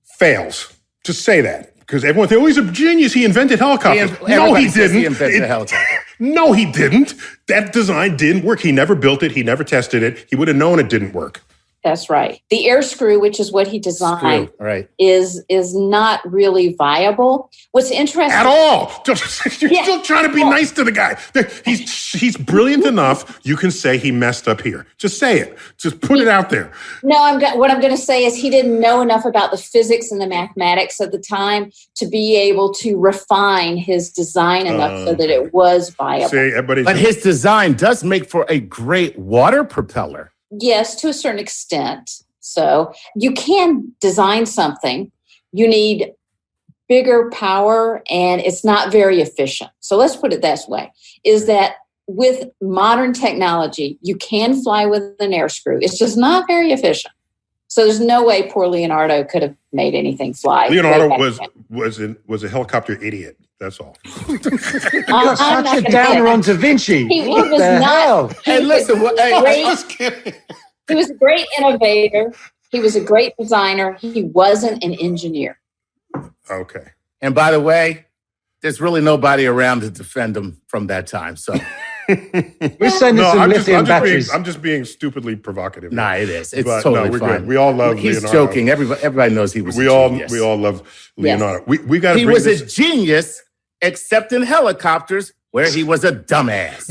fails. Just say that. Because everyone thinks, he's a genius. He invented helicopters. No, he didn't. He invented a helicopter. No, he didn't. That design didn't work. He never built it. He never tested it. He would have known it didn't work. That's right. The air screw, which is what he designed, is not really viable. What's interesting at all? You're still trying to be nice to the guy. He's brilliant enough. You can say he messed up here. Just say it. Just put it out there. No, what I'm going to say is he didn't know enough about the physics and the mathematics at the time to be able to refine his design enough so that it was viable. But his design does make for a great water propeller. Yes, to a certain extent. So you can design something. You need bigger power and it's not very efficient. So let's put it this way, is that with modern technology, you can fly with an air screw. It's just not very efficient. So there's no way poor Leonardo could have made anything fly. Leonardo was a helicopter idiot. That's all. You're such a downer on Da Vinci. He was not. Hey, listen. He was a great innovator. He was a great designer. He wasn't an engineer. Okay. And by the way, there's really nobody around to defend him from that time. So we're sending some lithium batteries. I'm just being stupidly provocative. Nah, it is. It's totally fine. Good. We all love He's Leonardo. Joking. Everybody knows he was a genius. We all love Leonardo. Yes. We got to. He was a genius, except in helicopters, where he was a dumbass.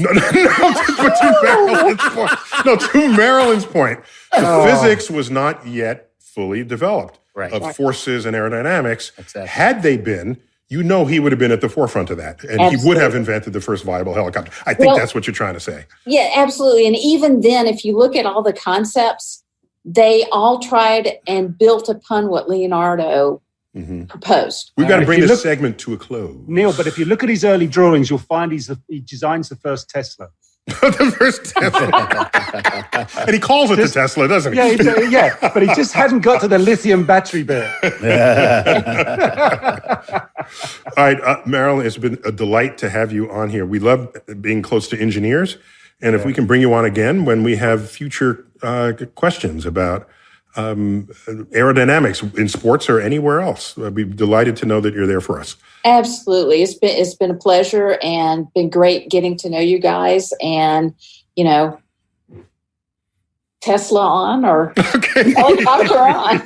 To Marilyn's point, the physics was not yet fully developed of forces and aerodynamics. Exactly. Had they been, he would have been at the forefront of that, and he would have invented the first viable helicopter. I think that's what you're trying to say. Yeah, absolutely. And even then, if you look at all the concepts, they all tried and built upon what Leonardo proposed. We've got to bring this segment to a close. Neil, but if you look at his early drawings, you'll find he designs the first Tesla. The first Tesla. And he calls it the Tesla, doesn't he? Yeah, but he just hadn't got to the lithium battery bit. All right, Marilyn, it's been a delight to have you on here. We love being close to engineers. And if we can bring you on again when we have future questions about aerodynamics in sports or anywhere else, I'd be delighted to know that you're there for us. Absolutely. It's been a pleasure and been great getting to know you guys and, Tesla on or helicopter on.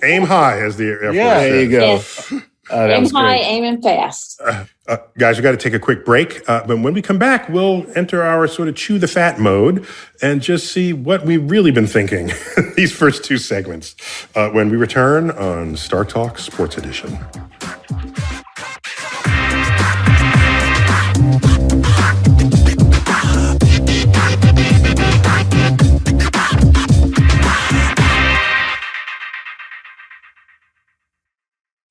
Aim high, as the Air Force Yeah, There you go. Yes. Aim high, aiming fast. Guys, we got to take a quick break. But when we come back, we'll enter our sort of chew the fat mode and just see what we've really been thinking these first two segments when we return on Star Talk Sports Edition.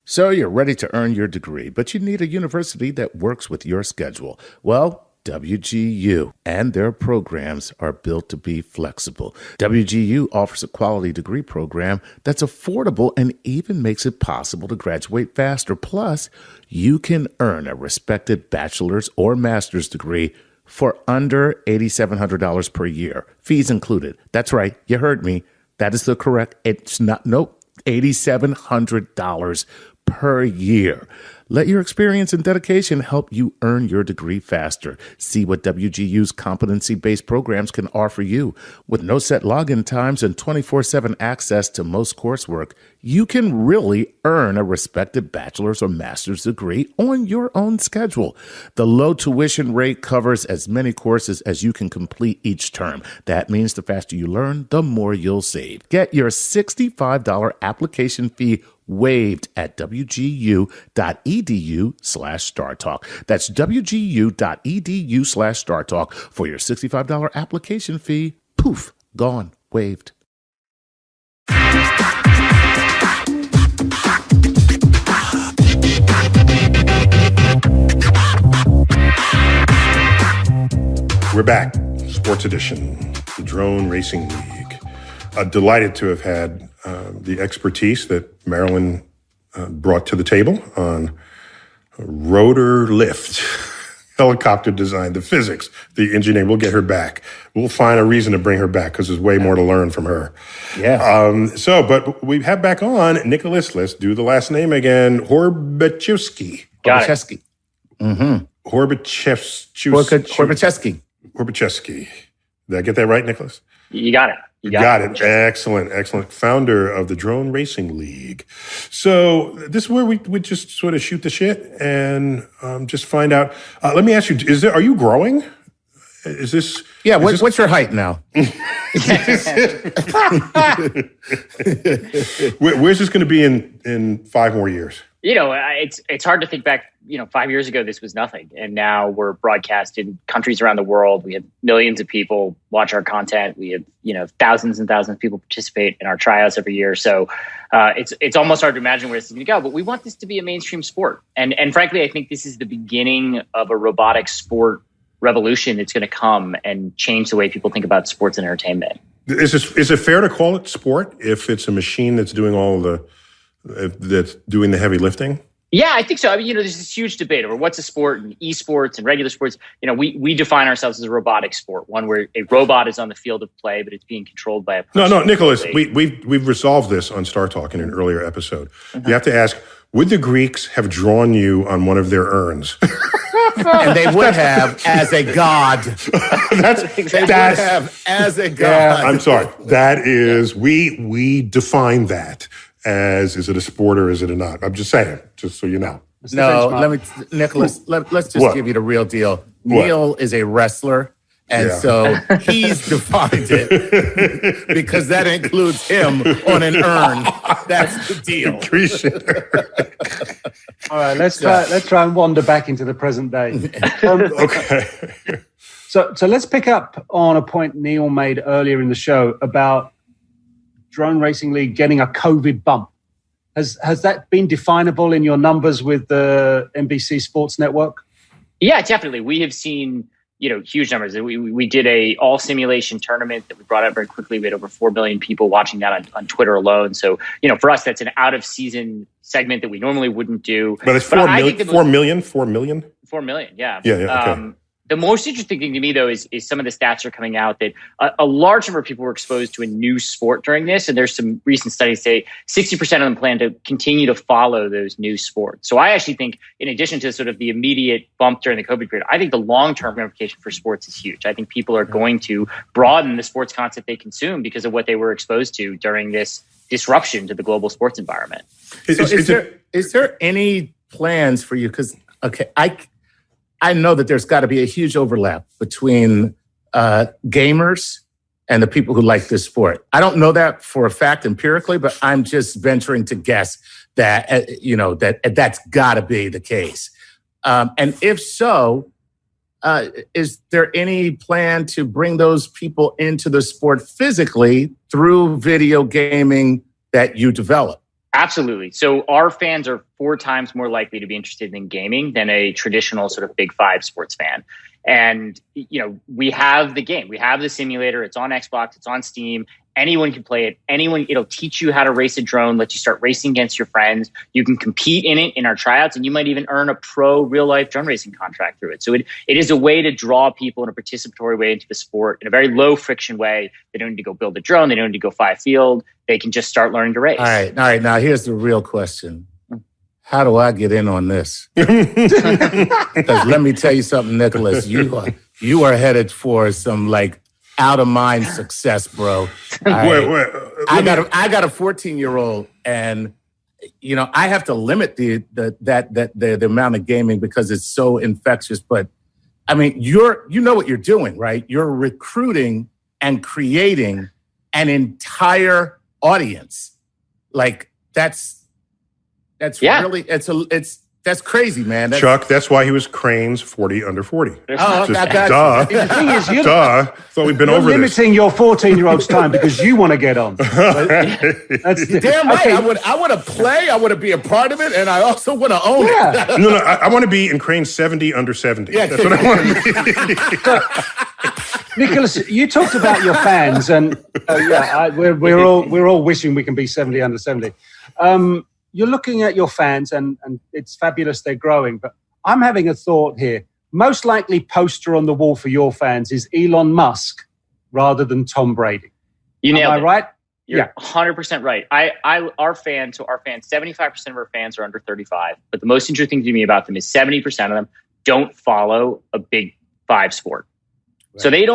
So you're ready to earn your degree, but you need a university that works with your schedule. Well, WGU and their programs are built to be flexible. WGU offers a quality degree program that's affordable and even makes it possible to graduate faster. Plus, you can earn a respected bachelor's or master's degree for under $8,700 per year, fees included. That's right, you heard me. That is the correct, it's not, nope, $8,700 per year. Let your experience and dedication help you earn your degree faster. See what WGU's competency-based programs can offer you. With no set login times and 24/7 access to most coursework, you can really earn a respected bachelor's or master's degree on your own schedule. The low tuition rate covers as many courses as you can complete each term. That means the faster you learn, the more you'll save. Get your $65 application fee waived at wgu.edu/StarTalk. That's wgu.edu/StarTalk for your $65 application fee. Poof, gone, waived. We're back. Sports Edition, the Drone Racing League. Delighted to have had the expertise that Marilyn brought to the table on rotor lift, helicopter design, the physics, the engineering. We'll get her back. We'll find a reason to bring her back because there's way more to learn from her. Yeah. But we have back on Nicholas, let's do the last name again, Horbaczewski. Horbaczewski. Horbaczewski. Horbaczewski. Did I get that right, Nicholas? You got it. You got it. Excellent. Founder of the Drone Racing League. So this is where we just sort of shoot the shit and just find out. Let me ask you: are you growing? Is this? Yeah. What's your height now? Where's this going to be in 5 more years? It's hard to think back. 5 years ago, this was nothing. And now we're broadcast in countries around the world. We have millions of people watch our content. We have, thousands and thousands of people participate in our tryouts every year. So it's almost hard to imagine where this is going to go. But we want this to be a mainstream sport. And frankly, I think this is the beginning of a robotic sport revolution that's going to come and change the way people think about sports and entertainment. Is it fair to call it sport if it's a machine that's doing that's doing the heavy lifting? Yeah, I think so. I mean, there's this huge debate over what's a sport and esports and regular sports. We define ourselves as a robotic sport, one where a robot is on the field of play, but it's being controlled by a person. No, Nicholas, we've resolved this on Star Talk in an earlier episode. You have to ask, would the Greeks have drawn you on one of their urns? And they would have as a god. As a god. I'm sorry. That is, we define that as, is it a sport or is it a not? I'm just saying, just so you know. No, Nicholas, let's just give you the real deal. Neil is a wrestler, and so he's defined it because that includes him on an urn. That's the deal. Appreciate it. All right, let's try and wander back into the present day. Okay. So let's pick up on a point Neil made earlier in the show about Drone Racing League getting a COVID bump. Has that been definable in your numbers with the NBC Sports Network? Yeah, definitely. We have seen huge numbers. We did a all simulation tournament that we brought out very quickly. We had over 4 million people watching that on Twitter alone. So for us, that's an out of season segment that we normally wouldn't do. But it's 4 million. 4 million. Yeah. Yeah. Okay. The most interesting thing to me, though, is some of the stats are coming out that a large number of people were exposed to a new sport during this. And there's some recent studies say 60% of them plan to continue to follow those new sports. So I actually think, in addition to sort of the immediate bump during the COVID period, I think the long-term ramification for sports is huge. I think people are going to broaden the sports content they consume because of what they were exposed to during this disruption to the global sports environment. So is there any plans for you? Because, okay, I know that there's got to be a huge overlap between gamers and the people who like this sport. I don't know that for a fact empirically, but I'm just venturing to guess that, that's got to be the case. And if so, is there any plan to bring those people into the sport physically through video gaming that you develop? Absolutely. So our fans are 4 times more likely to be interested in gaming than a traditional sort of Big Five sports fan. And, we have the game. We have the simulator. It's on Xbox. It's on Steam. Anyone can play it. It'll teach you how to race a drone, let you start racing against your friends. You can compete in it in our tryouts, and you might even earn a pro real-life drone racing contract through it. So it is a way to draw people in a participatory way into the sport in a very low-friction way. They don't need to go build a drone. They don't need to go fly a field. They can just start learning to race. All right. Now, here's the real question. How do I get in on this? Because let me tell you something, Nicholas. You are headed for some out of mind success, bro. Wait. I got a 14-year-old, and I have to limit the amount of gaming because it's so infectious. But I mean, you know what you're doing, right? You're recruiting and creating an entire audience. Really that's crazy, man. Chuck, that's why he was Crane's 40 under 40. Oh, Duh. The thing is, Thought we'd been you're over limiting your 14-year-old's time because you want to get on. That's damn right. Okay. I want to play. I want to be a part of it, and I also want to own it. No, I want to be in Crane's 70 under 70. Yeah. That's what I want to be. Nicholas, you talked about your fans, and we're all wishing we can be 70 under 70. You're looking at your fans, and it's fabulous they're growing. But I'm having a thought here. Most likely poster on the wall for your fans is Elon Musk rather than Tom Brady. You nailed it. Am I right? You're 100% right. Our fans, 75% of our fans are under 35. But the most interesting to me about them is 70% of them don't follow a Big Five sport. Right. So they're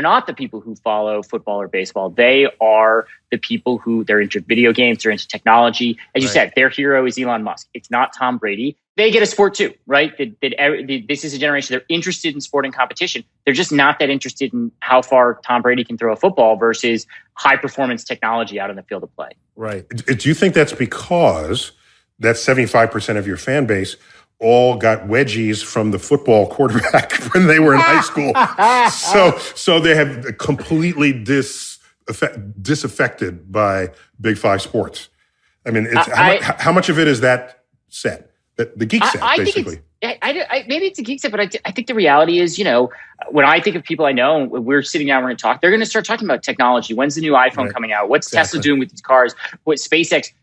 not the people who follow football or baseball. They are the people who they're into video games, they're into technology. As you said, their hero is Elon Musk. It's not Tom Brady. They get a sport too, right? This is a generation, they're interested in sport and competition. They're just not that interested in how far Tom Brady can throw a football versus high performance technology out on the field of play. Right. Do you think that's because that 75% of your fan base all got wedgies from the football quarterback when they were in high school? So they have completely disaffected by Big Five sports. I mean, how much of it is that set? The geek set, basically. Maybe it's a geek set, but I think the reality is, when I think of people I know, we're sitting down, we're going to talk, they're going to start talking about technology. When's the new iPhone coming out? What's Tesla doing with these cars? What SpaceX,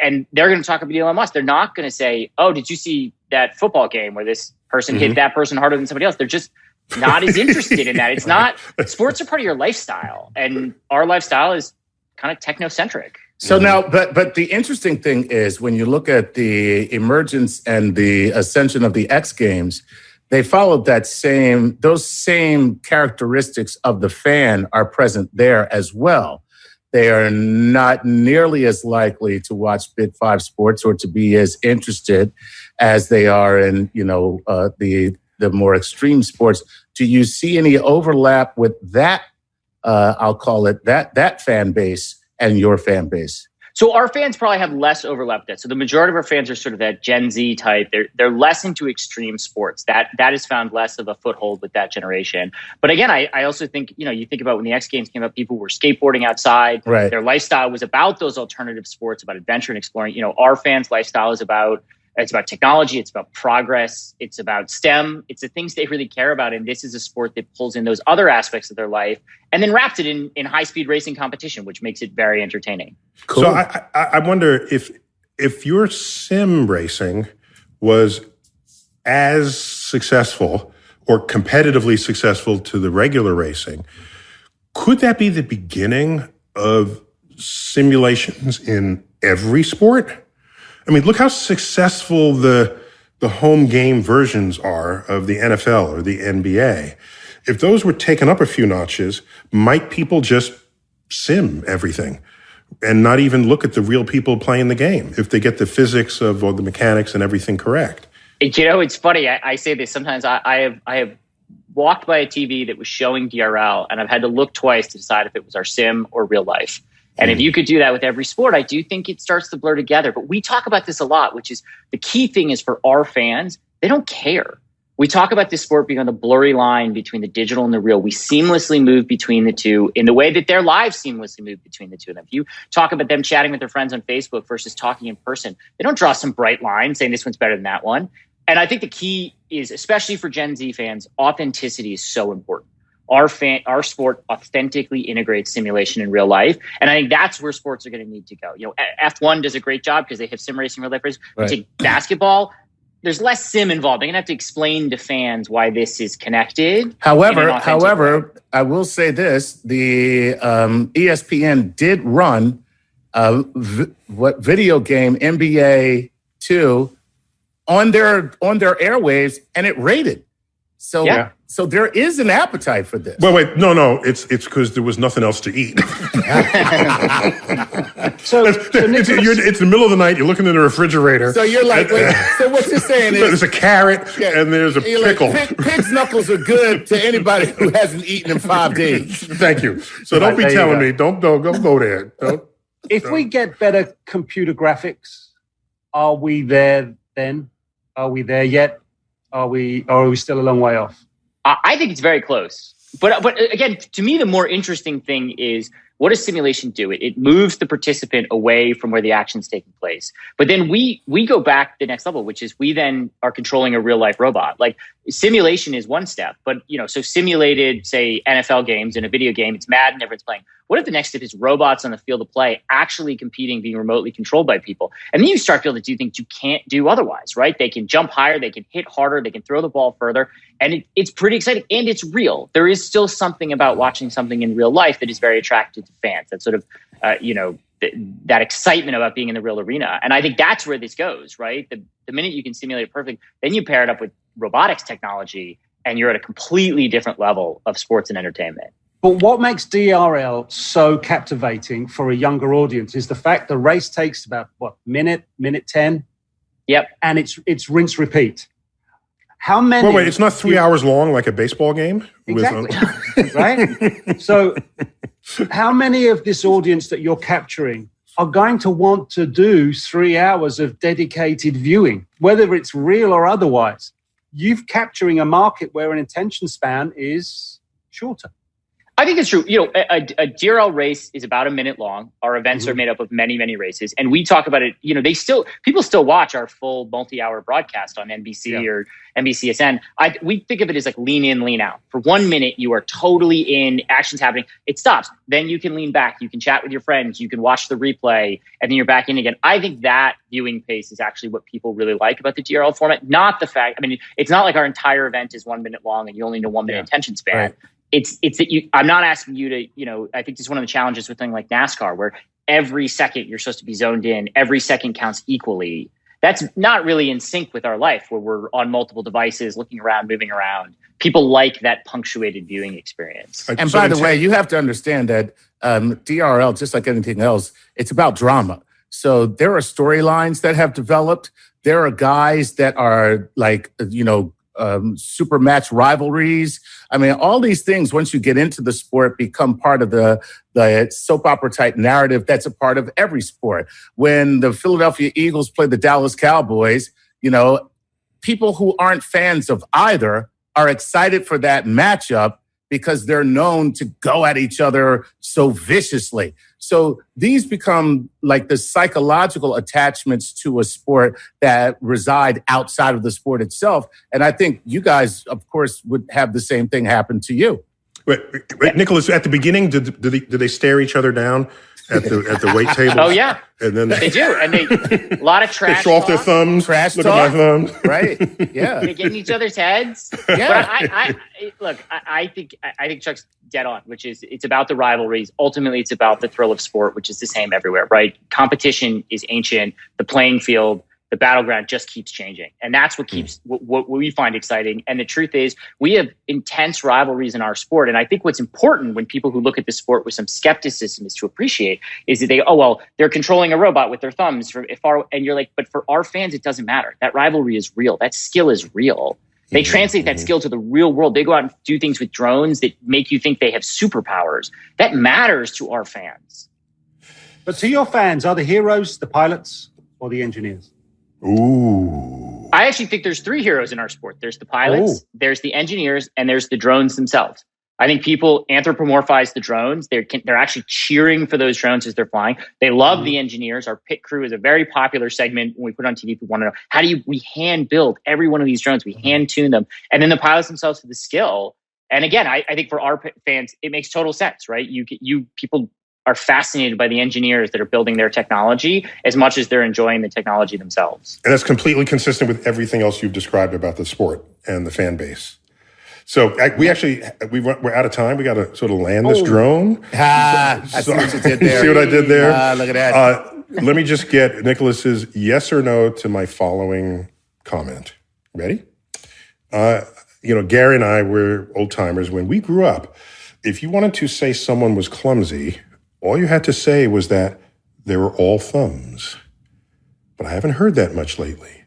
and they're going to talk about Elon Musk. They're not going to say, oh, did you see that football game where this person hit that person harder than somebody else? They're just not as interested in that. It's not, sports are part of your lifestyle, and our lifestyle is kind of technocentric. So now, but the interesting thing is when you look at the emergence and the ascension of the X Games, they followed those same characteristics of the fan are present there as well. They are not nearly as likely to watch Big Five sports or to be as interested as they are in, the more extreme sports. Do you see any overlap with that? I'll call it that fan base and your fan base? So our fans probably have less overlap there. So the majority of our fans are sort of that Gen Z type. They're less into extreme sports. That has found less of a foothold with that generation. But again, I also think, you think about when the X Games came up, people were skateboarding outside. Right. Their lifestyle was about those alternative sports, about adventure and exploring. Our fans' lifestyle is about technology, it's about progress, it's about STEM, it's the things they really care about. And this is a sport that pulls in those other aspects of their life and then wraps it in high-speed racing competition, which makes it very entertaining. Cool. So I wonder if your sim racing was as successful or competitively successful to the regular racing, could that be the beginning of simulations in every sport? I mean, look how successful the home game versions are of the NFL or the NBA. If those were taken up a few notches, might people just sim everything? and not even look at the real people playing the game if they get the physics of or the mechanics and everything correct. You know, it's funny. I say this sometimes. I have walked by a TV that was showing DRL, and I've had to look twice to decide if it was our sim or real life. And if you could do that with every sport, I do think it starts to blur together. But we talk about this a lot, which is the key thing is for our fans, they don't care. We talk about this sport being on the blurry line between the digital and the real. We seamlessly move between the two in the way that their lives seamlessly move between the two of them. If you talk about them chatting with their friends on Facebook versus talking in person, they don't draw some bright line saying this one's better than that one. And I think the key is, especially for Gen Z fans, authenticity is so important. Our sport authentically integrates simulation in real life. And I think that's where sports are going to need to go. You know, F1 does a great job because they have sim racing real life races. Right. You take basketball, there's less sim involved. They're going to have to explain to fans why this is connected. However, I will say this. The ESPN did run video game NBA 2 on their airwaves, and it rated. So, So there is an appetite for this. Wait, no. It's because there was nothing else to eat. So it's the middle of the night. You're looking in the refrigerator. So you're like, so what you're saying is there's a carrot and there's a pickle. Like, pig's knuckles are good to anybody who hasn't eaten in 5 days. Thank you. So don't be telling me. Don't go there. If we get better computer graphics, are we there then? Are we there yet? Are we still a long way off? I think it's very close. But again, to me, the more interesting thing is, what does simulation do? It moves the participant away from where the action's taking place. But then we go back the next level, which is we then are controlling a real life robot. Like simulation is one step, but so simulated, say NFL games in a video game, it's Madden, everyone's playing. What if the next step is robots on the field of play actually competing, being remotely controlled by people? And then you start to be able to do things you can't do otherwise, right? They can jump higher, they can hit harder, they can throw the ball further. And it's pretty exciting, and it's real. There is still something about watching something in real life that is very attractive to fans. That sort of, that excitement about being in the real arena. And I think that's where this goes, right? The minute you can simulate it perfect, then you pair it up with robotics technology, and you're at a completely different level of sports and entertainment. But what makes DRL so captivating for a younger audience is the fact the race takes about, minute 10? Yep. And it's rinse, repeat. How many? Wait, it's not 3 hours long like a baseball game? Exactly. Right? So how many of this audience that you're capturing are going to want to do 3 hours of dedicated viewing, whether it's real or otherwise? You're capturing a market where an attention span is shorter. I think it's true. A DRL race is about a minute long. Our events are made up of many, many races. And we talk about it, people still watch our full multi-hour broadcast on NBC or NBCSN. We think of it as like lean in, lean out. For 1 minute, you are totally in, action's happening. It stops. Then you can lean back. You can chat with your friends. You can watch the replay, and then you're back in again. I think that viewing pace is actually what people really like about the DRL format. Not the fact, it's not like our entire event is 1 minute long and you only know 1 minute attention span. Right. It's that I'm not asking you to, I think this is one of the challenges with something like NASCAR, where every second you're supposed to be zoned in, every second counts equally. That's not really in sync with our life, where we're on multiple devices, looking around, moving around. People like that punctuated viewing experience. And by the way, you have to understand that DRL, just like anything else, it's about drama. So there are storylines that have developed. There are guys that are like, super match rivalries. All these things, once you get into the sport, become part of the soap opera type narrative that's a part of every sport. When the Philadelphia Eagles play the Dallas Cowboys, people who aren't fans of either are excited for that matchup because they're known to go at each other so viciously. So these become like the psychological attachments to a sport that reside outside of the sport itself. And I think you guys, of course, would have the same thing happen to you. Wait, Nicholas, at the beginning, did they stare each other down at the weight table? Oh, yeah. And then they do. And a lot of trash they show off their thumbs. Trash look talk. At my thumbs. Right. Yeah. They get in each other's heads. Yeah. But I think Chuck's dead on, which is it's about the rivalries. Ultimately, it's about the thrill of sport, which is the same everywhere, right? Competition is ancient. The playing field, the battleground just keeps changing. And that's what keeps what we find exciting. And the truth is, we have intense rivalries in our sport. And I think what's important when people who look at the sport with some skepticism is to appreciate is that they're controlling a robot with their thumbs and you're like, but for our fans, it doesn't matter. That rivalry is real. That skill is real. They translate that skill to the real world. They go out and do things with drones that make you think they have superpowers. That matters to our fans. But to your fans, are the heroes the pilots or the engineers? Ooh. I actually think there's three heroes in our sport. There's the pilots, there's the engineers, and there's the drones themselves. I think people anthropomorphize the drones. They're actually cheering for those drones as they're flying. They love the engineers. Our pit crew is a very popular segment. When we put on TV, people want to know, we hand build every one of these drones? We hand tune them. And then the pilots themselves for the skill. And again, I think for our fans, it makes total sense, right? People are fascinated by the engineers that are building their technology as much as they're enjoying the technology themselves. And that's completely consistent with everything else you've described about the sport and the fan base. So we're out of time. We got to sort of land this drone. I see what you did there. See what I did there? Look at that. Let me just get Nicholas's yes or no to my following comment. Ready? Gary and I were old timers. When we grew up, if you wanted to say someone was clumsy, all you had to say was that they were all thumbs. But I haven't heard that much lately.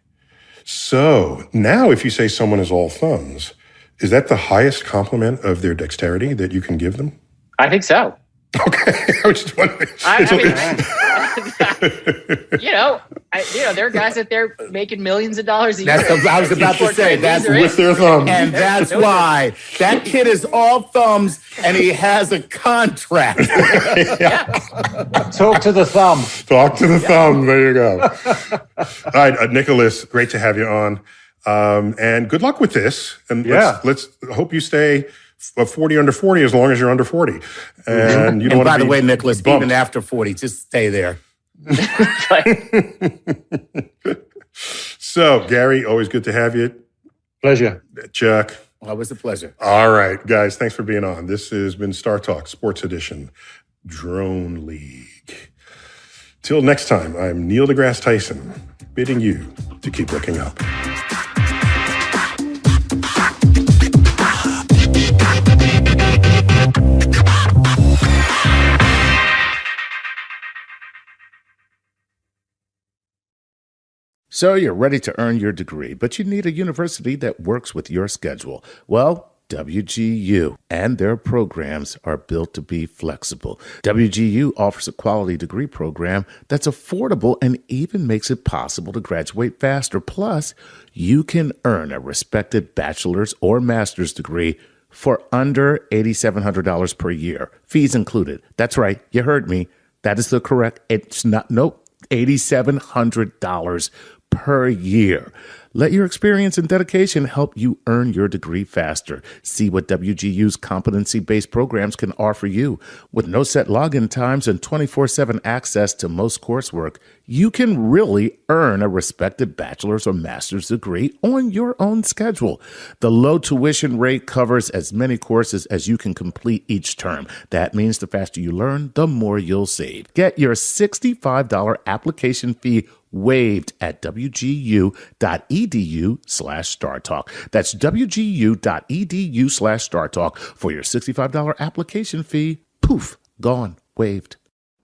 So now if you say someone is all thumbs, is that the highest compliment of their dexterity that you can give them? I think so. Okay. I was just wondering. There are guys out there making millions of dollars a year. I was about to say, that's with their thumbs. And that's why that kid is all thumbs and he has a contract. Talk to the thumb. Talk to the thumb. There you go. All right, Nicholas, great to have you on. And good luck with this. And let's hope you stay 40 under 40 as long as you're under 40. And you don't want to by the way, Nicholas, even after 40, just stay there. So, Gary, always good to have you. Pleasure. Chuck. Always a pleasure. All right, guys, thanks for being on. This has been Star Talk Sports Edition, Drone League. Till next time, I'm Neil deGrasse Tyson, bidding you to keep looking up. So you're ready to earn your degree, but you need a university that works with your schedule. Well, WGU and their programs are built to be flexible. WGU offers a quality degree program that's affordable and even makes it possible to graduate faster. Plus, you can earn a respected bachelor's or master's degree for under $8,700 per year, fees included. That's right, you heard me. That is the correct, $8,700 per year. Let your experience and dedication help you earn your degree faster. See what WGU's competency-based programs can offer you. With no set login times and 24/7 access to most coursework, you can really earn a respected bachelor's or master's degree on your own schedule. The low tuition rate covers as many courses as you can complete each term. That means the faster you learn, the more you'll save. Get your $65 application fee waived at wgu.edu/StarTalk. That's wgu.edu/StarTalk for your $65 application fee. Poof, gone, waived.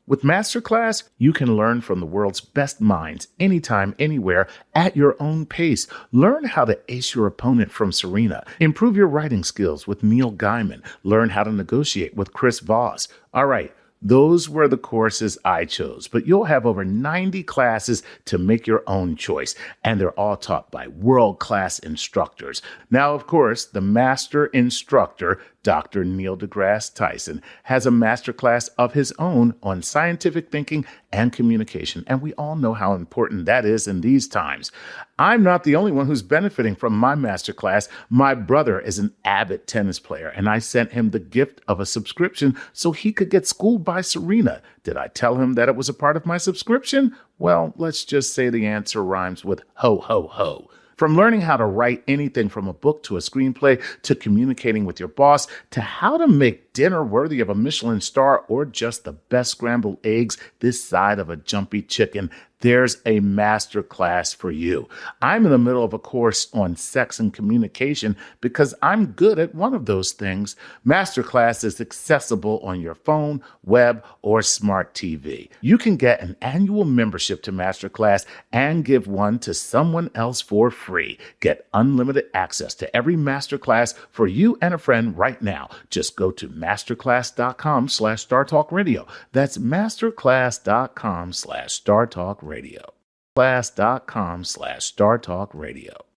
With Masterclass, you can learn from the world's best minds anytime, anywhere, at your own pace. Learn how to ace your opponent from Serena. Improve your writing skills with Neil Gaiman. Learn how to negotiate with Chris Voss. All right. Those were the courses I chose, but you'll have over 90 classes to make your own choice, and they're all taught by world-class instructors. Now, of course, the master instructor, Dr. Neil deGrasse Tyson, has a masterclass of his own on scientific thinking and communication, and we all know how important that is in these times. I'm not the only one who's benefiting from my masterclass. My brother is an avid tennis player, and I sent him the gift of a subscription so he could get schooled by Serena. Did I tell him that it was a part of my subscription? Well, let's just say the answer rhymes with ho, ho, ho. From learning how to write anything from a book to a screenplay to communicating with your boss to how to make dinner worthy of a Michelin star or just the best scrambled eggs this side of a jumpy chicken, there's a masterclass for you. I'm in the middle of a course on sex and communication because I'm good at one of those things. Masterclass is accessible on your phone, web, or smart TV. You can get an annual membership to Masterclass and give one to someone else for free. Get unlimited access to every Masterclass for you and a friend right now. Just go to masterclass.com/StarTalkRadio. That's masterclass.com/StarTalkRadio. Class.com/StarTalkRadio.